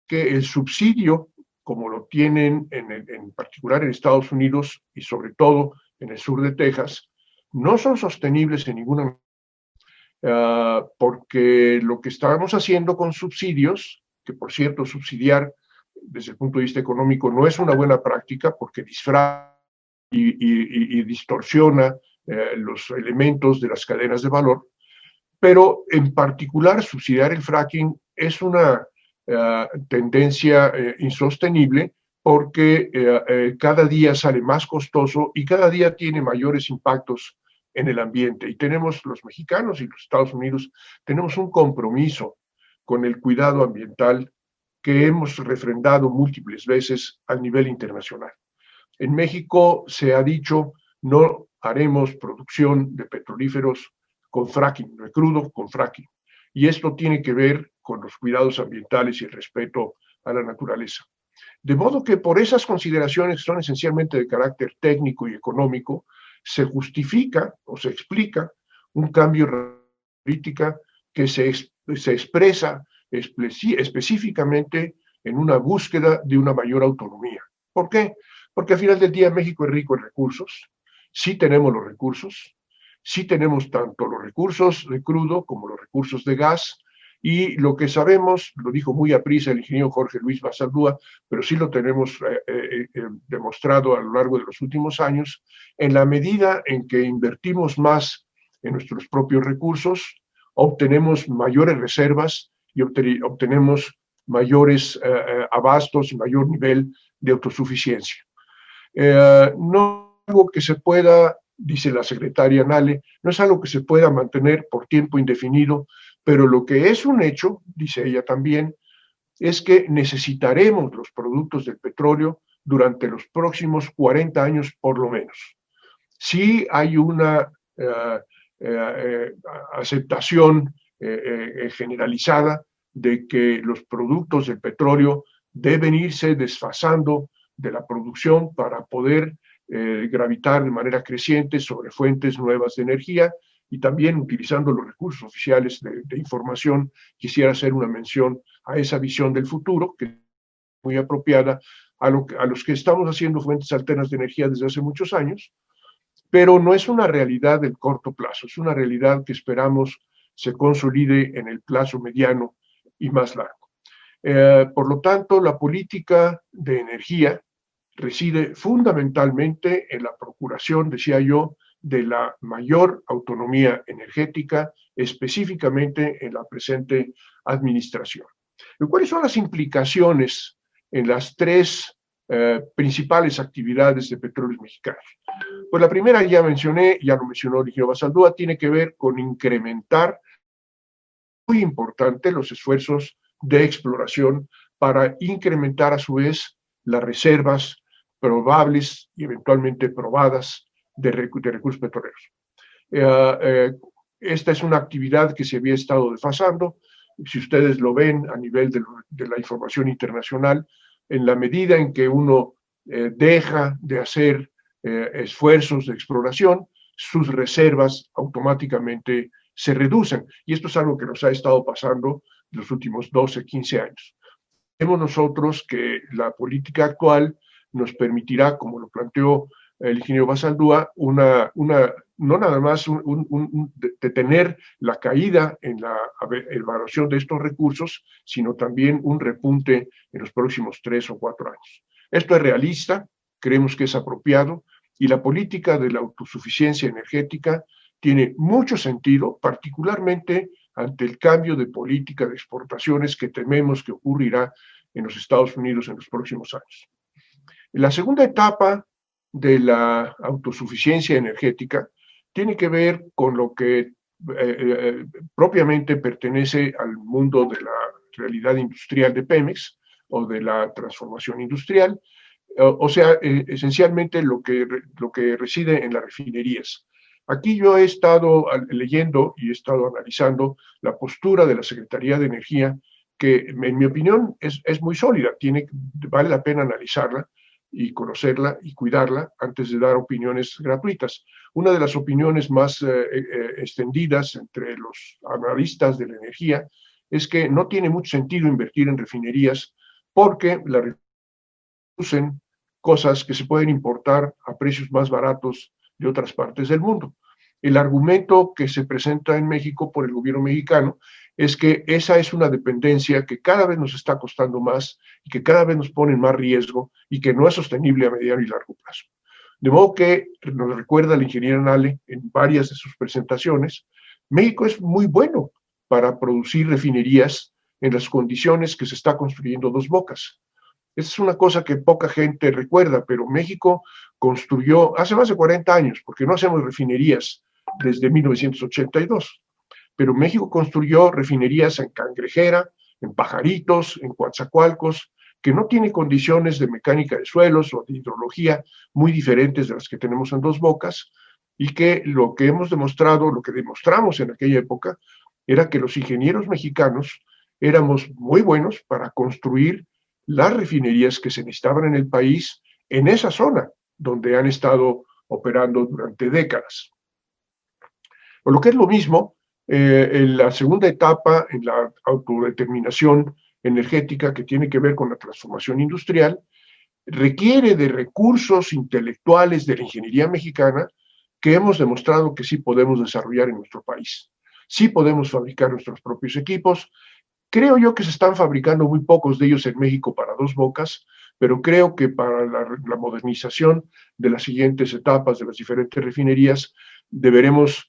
que el subsidio, como lo tienen en particular en Estados Unidos y sobre todo en el sur de Texas, no son sostenibles en ninguna manera, porque lo que estábamos haciendo con subsidios, que por cierto subsidiar desde el punto de vista económico no es una buena práctica porque disfraza y distorsiona los elementos de las cadenas de valor, pero en particular subsidiar el fracking es una tendencia insostenible porque cada día sale más costoso y cada día tiene mayores impactos en el ambiente. Y tenemos, los mexicanos y los Estados Unidos, tenemos un compromiso con el cuidado ambiental que hemos refrendado múltiples veces a nivel internacional. En México se ha dicho, no haremos producción de petrolíferos con fracking, de crudo con fracking. Y esto tiene que ver con los cuidados ambientales y el respeto a la naturaleza. De modo que por esas consideraciones que son esencialmente de carácter técnico y económico, se justifica o se explica un cambio de política que se expresa específicamente en una búsqueda de una mayor autonomía. ¿Por qué? Porque al final del día México es rico en recursos, sí tenemos los recursos, sí tenemos tanto los recursos de crudo como los recursos de gas, y lo que sabemos, lo dijo muy aprisa el ingeniero Jorge Luis Basaldúa, pero sí lo tenemos demostrado a lo largo de los últimos años, en la medida en que invertimos más en nuestros propios recursos, obtenemos mayores reservas y obtenemos mayores abastos y mayor nivel de autosuficiencia. No es algo que se pueda, dice la secretaria Nale, no es algo que se pueda mantener por tiempo indefinido, pero lo que es un hecho, dice ella también, es que necesitaremos los productos del petróleo durante los próximos 40 años por lo menos. Sí hay una aceptación generalizada de que los productos del petróleo deben irse desfasando de la producción para poder gravitar de manera creciente sobre fuentes nuevas de energía y también utilizando los recursos oficiales de información. Quisiera hacer una mención a esa visión del futuro, que es muy apropiada a los que estamos haciendo fuentes alternas de energía desde hace muchos años, pero no es una realidad del corto plazo, es una realidad que esperamos se consolide en el plazo mediano y más largo. Por lo tanto, la política de energía reside fundamentalmente en la procuración, decía yo, de la mayor autonomía energética, específicamente en la presente administración. ¿Cuáles son las implicaciones en las tres principales actividades de Petróleos Mexicanos? Pues la primera ya mencioné, ya lo mencionó el ingeniero Basaldúa, tiene que ver con incrementar, muy importante, los esfuerzos de exploración para incrementar a su vez las reservas probables y eventualmente probadas de recursos petroleros. Esta es una actividad que se había estado desfasando. Si ustedes lo ven a nivel de la información internacional, en la medida en que uno deja de hacer esfuerzos de exploración, sus reservas automáticamente se reducen. Y esto es algo que nos ha estado pasando en los últimos 12, 15 años. Vemos nosotros que la política actual nos permitirá, como lo planteó el ingeniero Basaldúa, no nada más detener la caída en la evaluación de estos recursos, sino también un repunte en los próximos 3 o 4 años. Esto es realista, creemos que es apropiado, y la política de la autosuficiencia energética tiene mucho sentido, particularmente ante el cambio de política de exportaciones que tememos que ocurrirá en los Estados Unidos en los próximos años. La segunda etapa de la autosuficiencia energética tiene que ver con lo que propiamente pertenece al mundo de la realidad industrial de Pemex o de la transformación industrial, o sea, esencialmente lo que reside en las refinerías. Aquí yo he estado leyendo y he estado analizando la postura de la Secretaría de Energía, que en mi opinión es muy sólida, vale la pena analizarla y conocerla y cuidarla antes de dar opiniones gratuitas. Una de las opiniones más extendidas entre los analistas de la energía es que no tiene mucho sentido invertir en refinerías porque la producen cosas que se pueden importar a precios más baratos de otras partes del mundo. El argumento que se presenta en México por el gobierno mexicano es que esa es una dependencia que cada vez nos está costando más y que cada vez nos pone en más riesgo y que no es sostenible a mediano y largo plazo. De modo que, nos recuerda el ingeniero Nale en varias de sus presentaciones, México es muy bueno para producir refinerías en las condiciones que se está construyendo Dos Bocas. Esa es una cosa que poca gente recuerda, pero México construyó hace más de 40 años, porque no hacemos refinerías desde 1982, pero México construyó refinerías en Cangrejera, en Pajaritos, en Coatzacoalcos, que no tiene condiciones de mecánica de suelos o de hidrología muy diferentes de las que tenemos en Dos Bocas, y que lo que hemos demostrado, lo que demostramos en aquella época, era que los ingenieros mexicanos éramos muy buenos para construir las refinerías que se necesitaban en el país, en esa zona donde han estado operando durante décadas. O lo que es lo mismo, en la segunda etapa, en la autodeterminación energética que tiene que ver con la transformación industrial, requiere de recursos intelectuales de la ingeniería mexicana que hemos demostrado que sí podemos desarrollar en nuestro país. Sí podemos fabricar nuestros propios equipos. Creo yo que se están fabricando muy pocos de ellos en México para Dos Bocas, pero creo que para la modernización de las siguientes etapas de las diferentes refinerías deberemos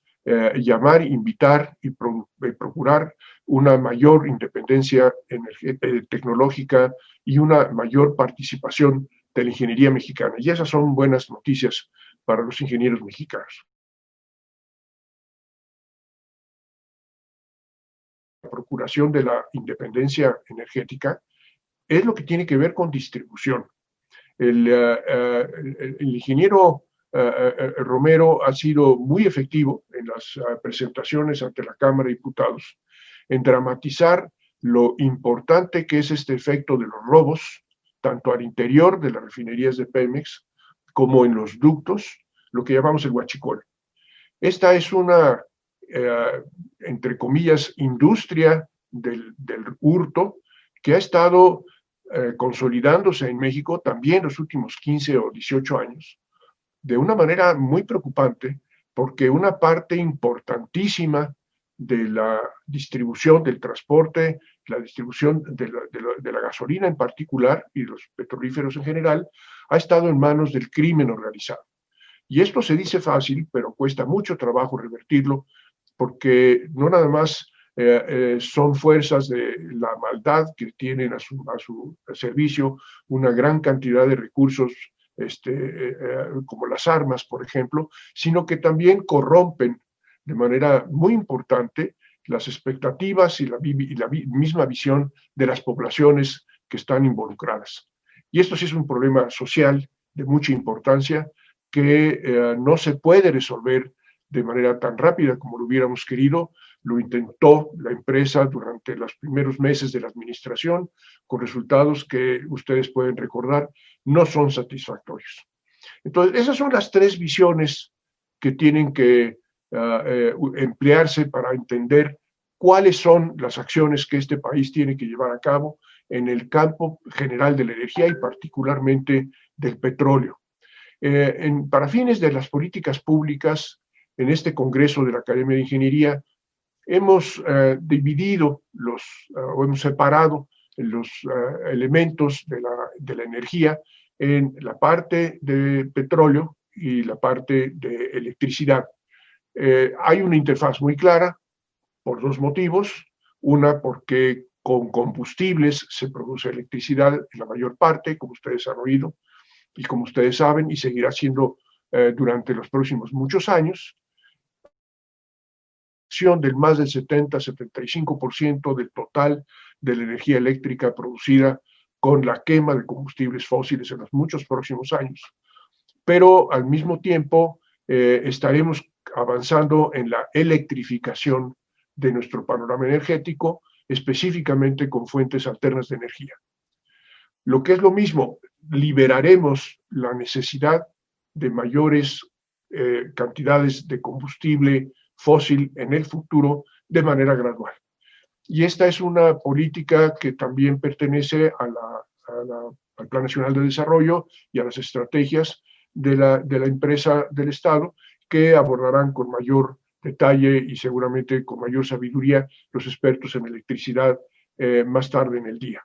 llamar, invitar y procurar una mayor independencia tecnológica y una mayor participación de la ingeniería mexicana. Y esas son buenas noticias para los ingenieros mexicanos. La procuración de la independencia energética es lo que tiene que ver con distribución. El ingeniero Romero ha sido muy efectivo en las presentaciones ante la Cámara de Diputados en dramatizar lo importante que es este efecto de los robos, tanto al interior de las refinerías de Pemex como en los ductos, lo que llamamos el huachicol. Esta es una, entre comillas, industria del hurto que ha estado consolidándose en México también los últimos 15 o 18 años, de una manera muy preocupante, porque una parte importantísima de la distribución, del transporte, la distribución de la gasolina en particular y los petrolíferos en general, ha estado en manos del crimen organizado. Y esto se dice fácil, pero cuesta mucho trabajo revertirlo, porque no nada más son fuerzas de la maldad que tienen a su servicio una gran cantidad de recursos, como las armas, por ejemplo, sino que también corrompen de manera muy importante las expectativas y la misma visión de las poblaciones que están involucradas. Y esto sí es un problema social de mucha importancia que no se puede resolver de manera tan rápida como lo hubiéramos querido. Lo intentó la empresa durante los primeros meses de la administración, con resultados que ustedes pueden recordar no son satisfactorios. Entonces, esas son las tres visiones que tienen que emplearse para entender cuáles son las acciones que este país tiene que llevar a cabo en el campo general de la energía y particularmente del petróleo. Para fines de las políticas públicas, en este Congreso de la Academia de Ingeniería, hemos dividido o hemos separado los elementos de la energía en la parte de petróleo y la parte de electricidad. Hay una interfaz muy clara por dos motivos. Una, porque con combustibles se produce electricidad en la mayor parte, como ustedes han oído y como ustedes saben, y seguirá siendo durante los próximos muchos años. Del más del 70-75% del total de la energía eléctrica producida con la quema de combustibles fósiles en los muchos próximos años. Pero al mismo tiempo estaremos avanzando en la electrificación de nuestro panorama energético, específicamente con fuentes alternas de energía. Lo que es lo mismo, liberaremos la necesidad de mayores cantidades de combustible fósil en el futuro de manera gradual. Y esta es una política que también pertenece al Plan Nacional de Desarrollo y a las estrategias de la empresa del Estado, que abordarán con mayor detalle y seguramente con mayor sabiduría los expertos en electricidad más tarde en el día.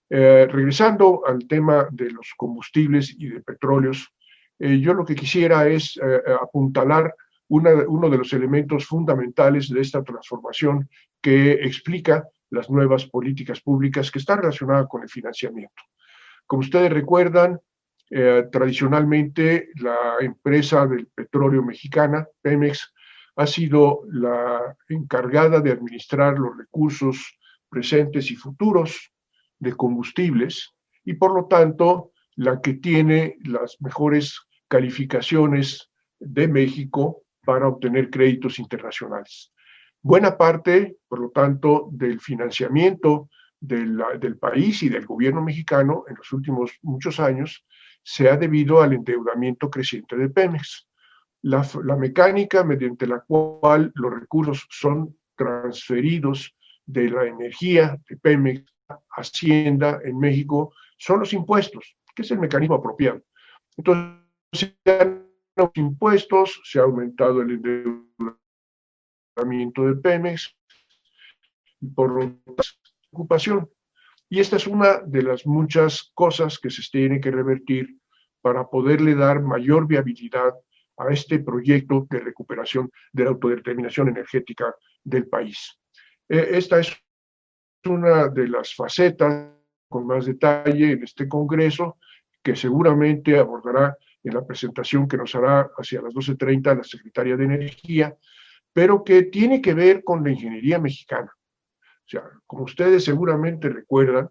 Regresando al tema de los combustibles y de petróleos, yo lo que quisiera es apuntalar uno de los elementos fundamentales de esta transformación que explica las nuevas políticas públicas, que está relacionada con el financiamiento. Como ustedes recuerdan, tradicionalmente la empresa del petróleo mexicana, Pemex, ha sido la encargada de administrar los recursos presentes y futuros de combustibles y por lo tanto la que tiene las mejores calificaciones de México para obtener créditos internacionales. Buena parte, por lo tanto, del financiamiento del país y del gobierno mexicano en los últimos muchos años se ha debido al endeudamiento creciente de Pemex. La mecánica mediante la cual los recursos son transferidos de la energía de Pemex a Hacienda en México son los impuestos, que es el mecanismo apropiado. Entonces, los impuestos, se ha aumentado el endeudamiento de Pemex y por lo tanto ocupación. Y esta es una de las muchas cosas que se tienen que revertir para poderle dar mayor viabilidad a este proyecto de recuperación de la autodeterminación energética del país. Esta es una de las facetas con más detalle en este Congreso, que seguramente abordará en la presentación que nos hará hacia las 12:30 la Secretaria de Energía, pero que tiene que ver con la ingeniería mexicana. O sea, como ustedes seguramente recuerdan,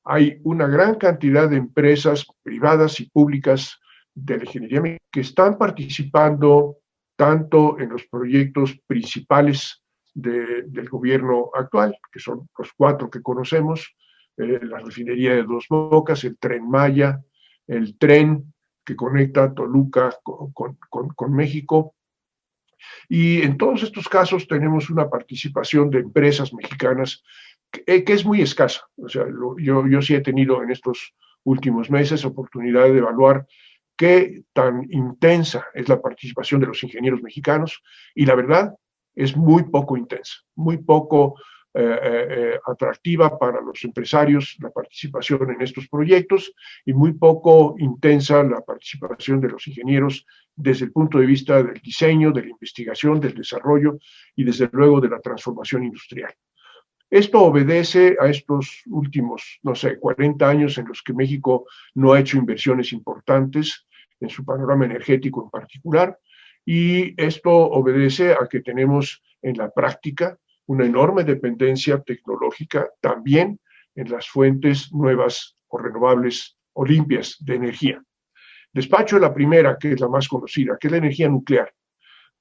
hay una gran cantidad de empresas privadas y públicas de la ingeniería mexicana que están participando tanto en los proyectos principales del gobierno actual, que son los 4 que conocemos, la refinería de Dos Bocas, el Tren Maya, el tren que conecta Toluca con México. Y en todos estos casos tenemos una participación de empresas mexicanas que es muy escasa. O sea, yo sí he tenido en estos últimos meses oportunidad de evaluar qué tan intensa es la participación de los ingenieros mexicanos, y la verdad es muy poco intensa, muy poco atractiva para los empresarios la participación en estos proyectos, y muy poco intensa la participación de los ingenieros desde el punto de vista del diseño, de la investigación, del desarrollo y desde luego de la transformación industrial. Esto obedece a estos últimos, 40 años en los que México no ha hecho inversiones importantes en su panorama energético en particular, y esto obedece a que tenemos en la práctica una enorme dependencia tecnológica también en las fuentes nuevas o renovables o limpias de energía. Despacho la primera, que es la más conocida, que es la energía nuclear.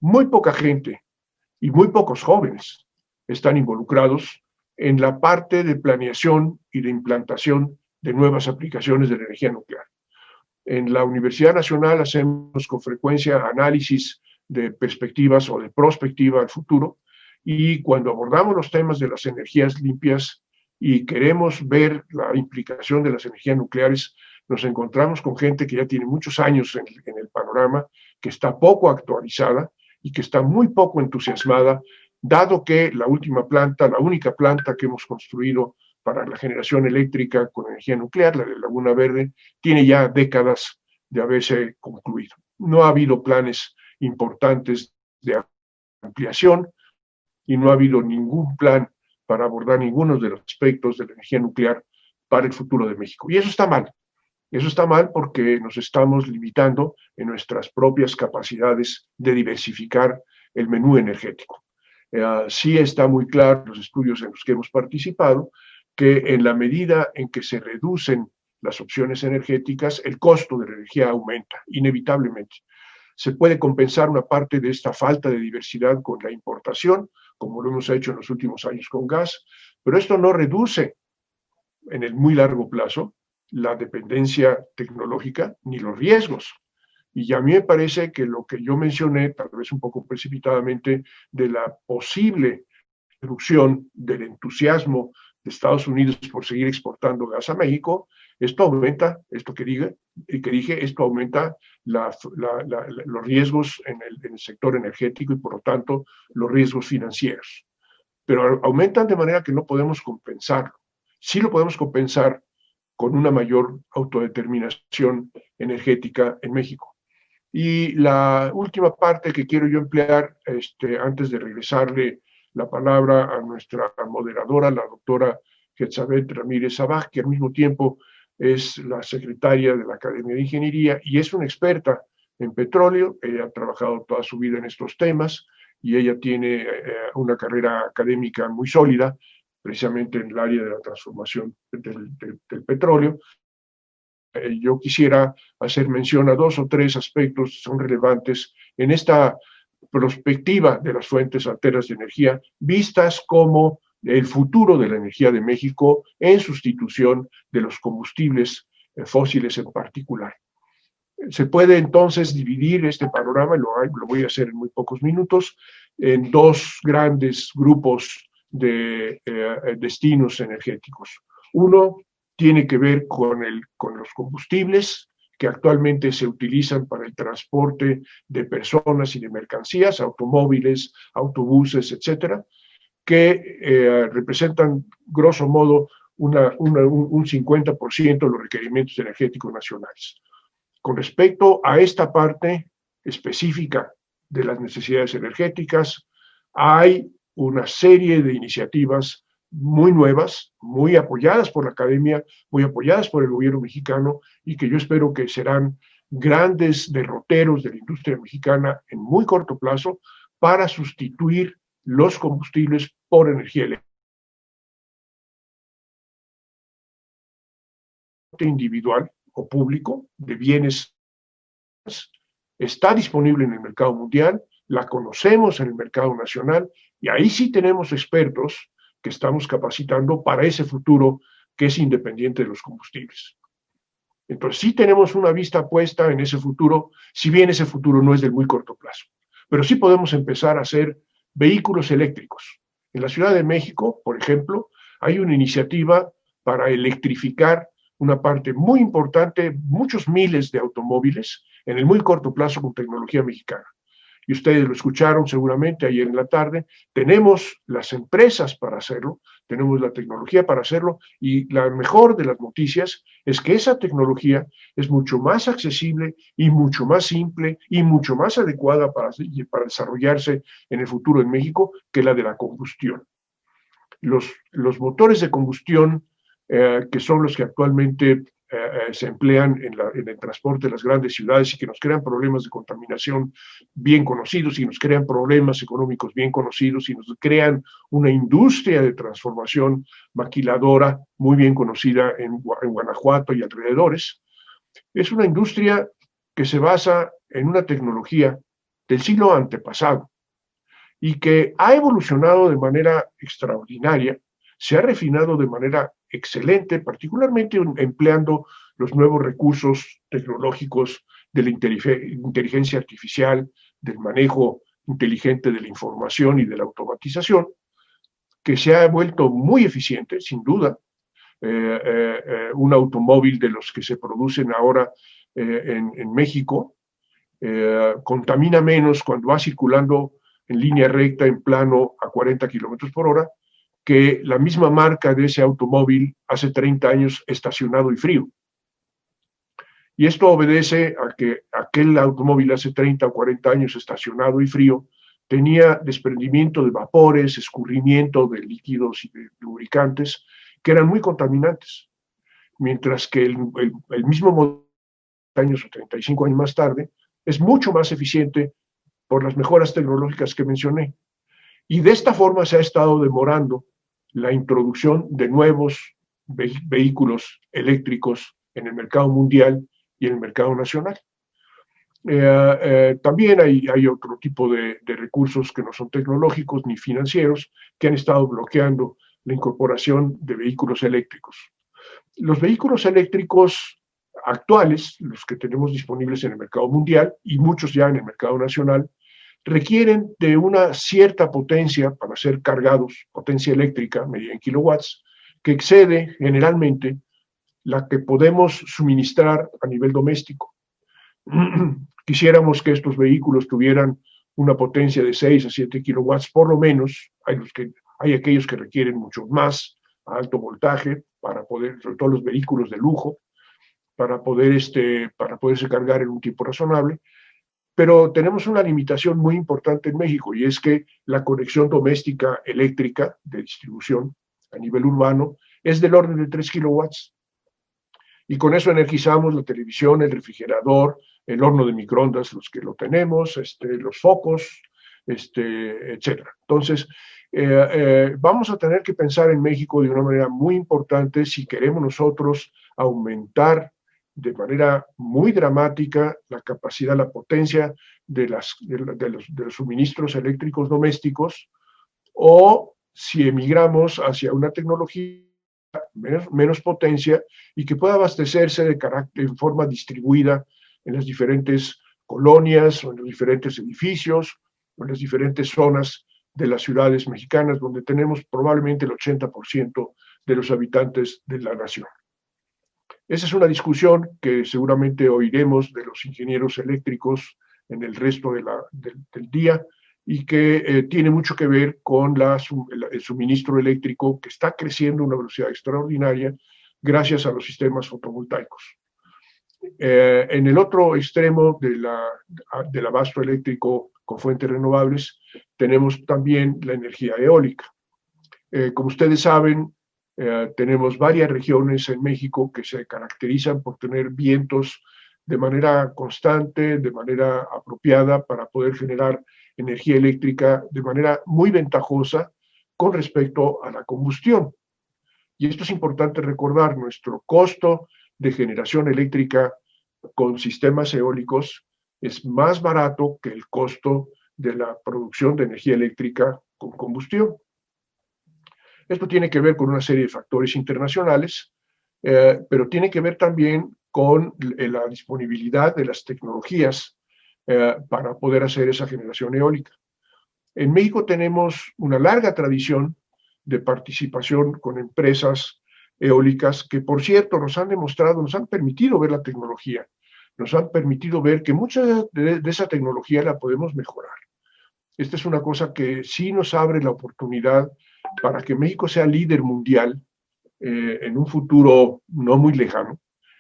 Muy poca gente y muy pocos jóvenes están involucrados en la parte de planeación y de implantación de nuevas aplicaciones de la energía nuclear. En la Universidad Nacional hacemos con frecuencia análisis de perspectivas o de prospectiva al futuro, y cuando abordamos los temas de las energías limpias y queremos ver la implicación de las energías nucleares, nos encontramos con gente que ya tiene muchos años en el panorama, que está poco actualizada y que está muy poco entusiasmada, dado que la única planta que hemos construido para la generación eléctrica con energía nuclear, la de Laguna Verde, tiene ya décadas de haberse concluido. No ha habido planes importantes de ampliación y no ha habido ningún plan para abordar ninguno de los aspectos de la energía nuclear para el futuro de México. Y eso está mal. Eso está mal porque nos estamos limitando en nuestras propias capacidades de diversificar el menú energético. Sí está muy claro en los estudios en los que hemos participado que en la medida en que se reducen las opciones energéticas, el costo de la energía aumenta, inevitablemente. Se puede compensar una parte de esta falta de diversidad con la importación, como lo hemos hecho en los últimos años con gas, pero esto no reduce en el muy largo plazo la dependencia tecnológica ni los riesgos. Y a mí me parece que lo que yo mencioné, tal vez un poco precipitadamente, de la posible reducción del entusiasmo de Estados Unidos por seguir exportando gas a México, esto aumenta, esto que dije, esto aumenta los riesgos en el sector energético y por lo tanto los riesgos financieros. Pero aumentan de manera que no podemos compensarlo. Sí lo podemos compensar con una mayor autodeterminación energética en México. Y la última parte que quiero yo emplear, antes de regresarle la palabra a nuestra moderadora, la doctora Getzabeth Ramírez Sabaj, que al mismo tiempo es la secretaria de la Academia de Ingeniería y es una experta en petróleo. Ella ha trabajado toda su vida en estos temas y ella tiene una carrera académica muy sólida, precisamente en el área de la transformación del petróleo. Yo quisiera hacer mención a 2 o 3 aspectos que son relevantes en esta perspectiva de las fuentes alternas de energía, vistas como el futuro de la energía de México en sustitución de los combustibles fósiles en particular. Se puede entonces dividir este panorama, y lo voy a hacer en muy pocos minutos, en 2 grandes grupos de destinos energéticos. Uno tiene que ver con los combustibles que actualmente se utilizan para el transporte de personas y de mercancías, automóviles, autobuses, etcétera, que representan, grosso modo, un 50% de los requerimientos energéticos nacionales. Con respecto a esta parte específica de las necesidades energéticas, hay una serie de iniciativas muy nuevas, muy apoyadas por la academia, muy apoyadas por el gobierno mexicano y que yo espero que serán grandes derroteros de la industria mexicana en muy corto plazo para sustituir los combustibles por energía eléctrica. Individual o público de bienes está disponible en el mercado mundial, la conocemos en el mercado nacional y ahí sí tenemos expertos que estamos capacitando para ese futuro que es independiente de los combustibles. Entonces sí tenemos una vista puesta en ese futuro, si bien ese futuro no es de muy corto plazo, pero sí podemos empezar a hacer vehículos eléctricos. En la Ciudad de México, por ejemplo, hay una iniciativa para electrificar una parte muy importante, muchos miles de automóviles en el muy corto plazo con tecnología mexicana. Y ustedes lo escucharon seguramente ayer en la tarde, tenemos las empresas para hacerlo, tenemos la tecnología para hacerlo y la mejor de las noticias es que esa tecnología es mucho más accesible y mucho más simple y mucho más adecuada para desarrollarse en el futuro en México que la de la combustión. Los motores de combustión, que son los que actualmente se emplean en el transporte de las grandes ciudades y que nos crean problemas de contaminación bien conocidos y nos crean problemas económicos bien conocidos y nos crean una industria de transformación maquiladora muy bien conocida en Guanajuato y alrededores. Es una industria que se basa en una tecnología del siglo antepasado y que ha evolucionado de manera extraordinaria, se ha refinado de manera excelente, particularmente empleando los nuevos recursos tecnológicos de la inteligencia artificial, del manejo inteligente de la información y de la automatización, que se ha vuelto muy eficiente, sin duda, un automóvil de los que se producen ahora en México, contamina menos cuando va circulando en línea recta, en plano, a 40 kilómetros por hora, que la misma marca de ese automóvil hace 30 años estacionado y frío. Y esto obedece a que aquel automóvil hace 30 o 40 años estacionado y frío tenía desprendimiento de vapores, escurrimiento de líquidos y de lubricantes que eran muy contaminantes. Mientras que el mismo modelo, años o 35 años más tarde, es mucho más eficiente por las mejoras tecnológicas que mencioné. Y de esta forma se ha estado demorando la introducción de nuevos vehículos eléctricos en el mercado mundial y en el mercado nacional. También hay otro tipo de recursos que no son tecnológicos ni financieros que han estado bloqueando la incorporación de vehículos eléctricos. Los vehículos eléctricos actuales, los que tenemos disponibles en el mercado mundial y muchos ya en el mercado nacional, requieren de una cierta potencia para ser cargados, potencia eléctrica medida en kilowatts, que excede generalmente la que podemos suministrar a nivel doméstico. Quisiéramos que estos vehículos tuvieran una potencia de 6 a 7 kilowatts por lo menos. Hay aquellos que requieren mucho más, a alto voltaje, para poder, sobre todo los vehículos de lujo, para poderse cargar en un tiempo razonable. Pero tenemos una limitación muy importante en México, y es que la conexión doméstica eléctrica de distribución a nivel urbano es del orden de 3 kilowatts. Y con eso energizamos la televisión, el refrigerador, el horno de microondas, los que lo tenemos, los focos, etc. Entonces, vamos a tener que pensar en México de una manera muy importante si queremos nosotros aumentar de manera muy dramática la capacidad, la potencia de los suministros eléctricos domésticos, o si emigramos hacia una tecnología menos potencia y que pueda abastecerse de forma distribuida en las diferentes colonias o en los diferentes edificios o en las diferentes zonas de las ciudades mexicanas, donde tenemos probablemente el 80% de los habitantes de la nación. Esa es una discusión que seguramente oiremos de los ingenieros eléctricos en el resto del día, y que tiene mucho que ver con el suministro eléctrico, que está creciendo a una velocidad extraordinaria gracias a los sistemas fotovoltaicos. En el otro extremo del abasto eléctrico con fuentes renovables tenemos también la energía eólica. Como ustedes saben, tenemos varias regiones en México que se caracterizan por tener vientos de manera constante, de manera apropiada, para poder generar energía eléctrica de manera muy ventajosa con respecto a la combustión. Y esto es importante recordar: nuestro costo de generación eléctrica con sistemas eólicos es más barato que el costo de la producción de energía eléctrica con combustión. Esto tiene que ver con una serie de factores internacionales, pero tiene que ver también con la disponibilidad de las tecnologías para poder hacer esa generación eólica. En México tenemos una larga tradición de participación con empresas eólicas que, por cierto, nos han permitido ver la tecnología, nos han permitido ver que mucha de esa tecnología la podemos mejorar. Esta es una cosa que sí nos abre la oportunidad para que México sea líder mundial en un futuro no muy lejano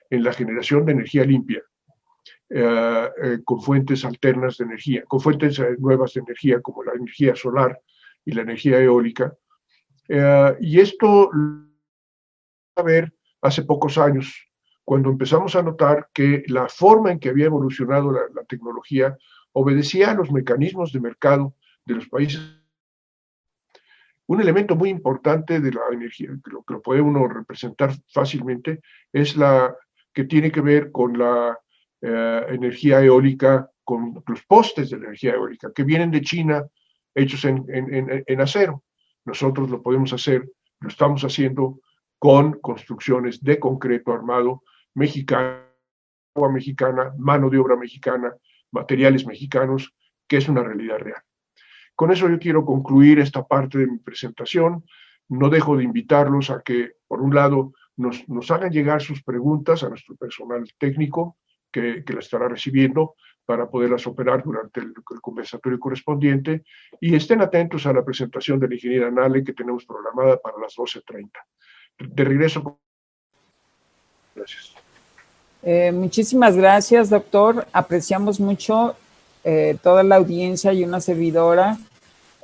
en la generación de energía limpia, con fuentes alternas de energía, con fuentes nuevas de energía como la energía solar y la energía eólica. Y esto a ver hace pocos años, cuando empezamos a notar que la forma en que había evolucionado la tecnología obedecía a los mecanismos de mercado de los países. Un elemento muy importante de la energía, que lo puede uno representar fácilmente, es la que tiene que ver con la energía eólica, con los postes de energía eólica que vienen de China, hechos en acero. Nosotros lo podemos hacer, lo estamos haciendo con construcciones de concreto armado mexicano, agua mexicana, mano de obra mexicana, materiales mexicanos, que es una realidad real. Con eso yo quiero concluir esta parte de mi presentación. No dejo de invitarlos a que, por un lado, nos hagan llegar sus preguntas a nuestro personal técnico que la estará recibiendo para poderlas operar durante el conversatorio correspondiente, y estén atentos a la presentación de la ingeniera Nale que tenemos programada para las 12:30. De regreso. Gracias. Muchísimas gracias, doctor. Apreciamos mucho toda la audiencia y una servidora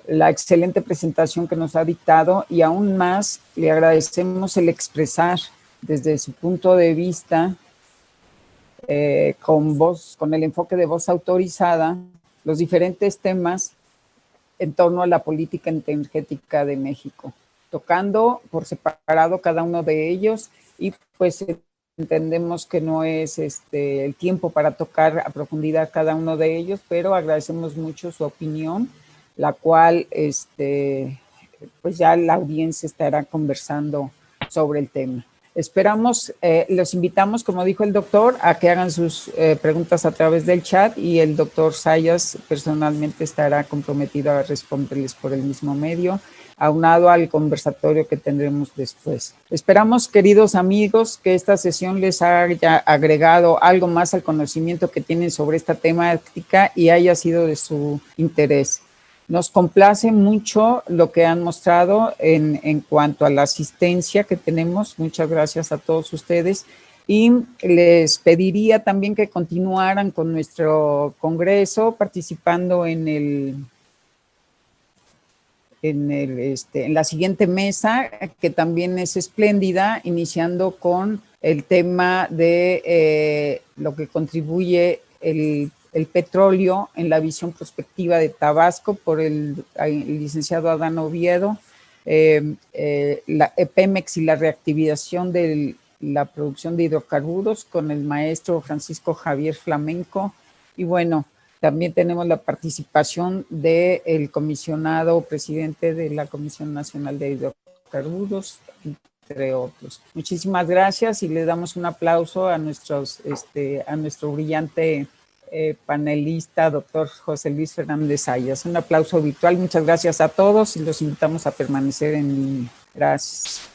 la excelente presentación que nos ha dictado, y aún más le agradecemos el expresar desde su punto de vista con el enfoque de voz autorizada, los diferentes temas en torno a la política energética de México, tocando por separado cada uno de ellos, y pues entendemos que no es el tiempo para tocar a profundidad cada uno de ellos, pero agradecemos mucho su opinión, la cual pues ya la audiencia estará conversando sobre el tema. Esperamos, los invitamos, como dijo el doctor, a que hagan sus preguntas a través del chat, y el doctor Zayas personalmente estará comprometido a responderles por el mismo medio, aunado al conversatorio que tendremos después. Esperamos, queridos amigos, que esta sesión les haya agregado algo más al conocimiento que tienen sobre esta temática y haya sido de su interés. Nos complace mucho lo que han mostrado en cuanto a la asistencia que tenemos. Muchas gracias a todos ustedes, y les pediría también que continuaran con nuestro congreso participando en la siguiente mesa, que también es espléndida, iniciando con el tema de lo que contribuye el petróleo en la visión prospectiva de Tabasco por el licenciado Adán Oviedo, la Pemex y la reactivación de la producción de hidrocarburos con el maestro Francisco Javier Flamenco. Y bueno, también tenemos la participación del comisionado presidente de la Comisión Nacional de Hidrocarburos, entre otros. Muchísimas gracias, y le damos un aplauso a nuestro brillante panelista, doctor José Luis Fernández Zayas. Un aplauso virtual. Muchas gracias a todos, y los invitamos a permanecer en línea. Gracias.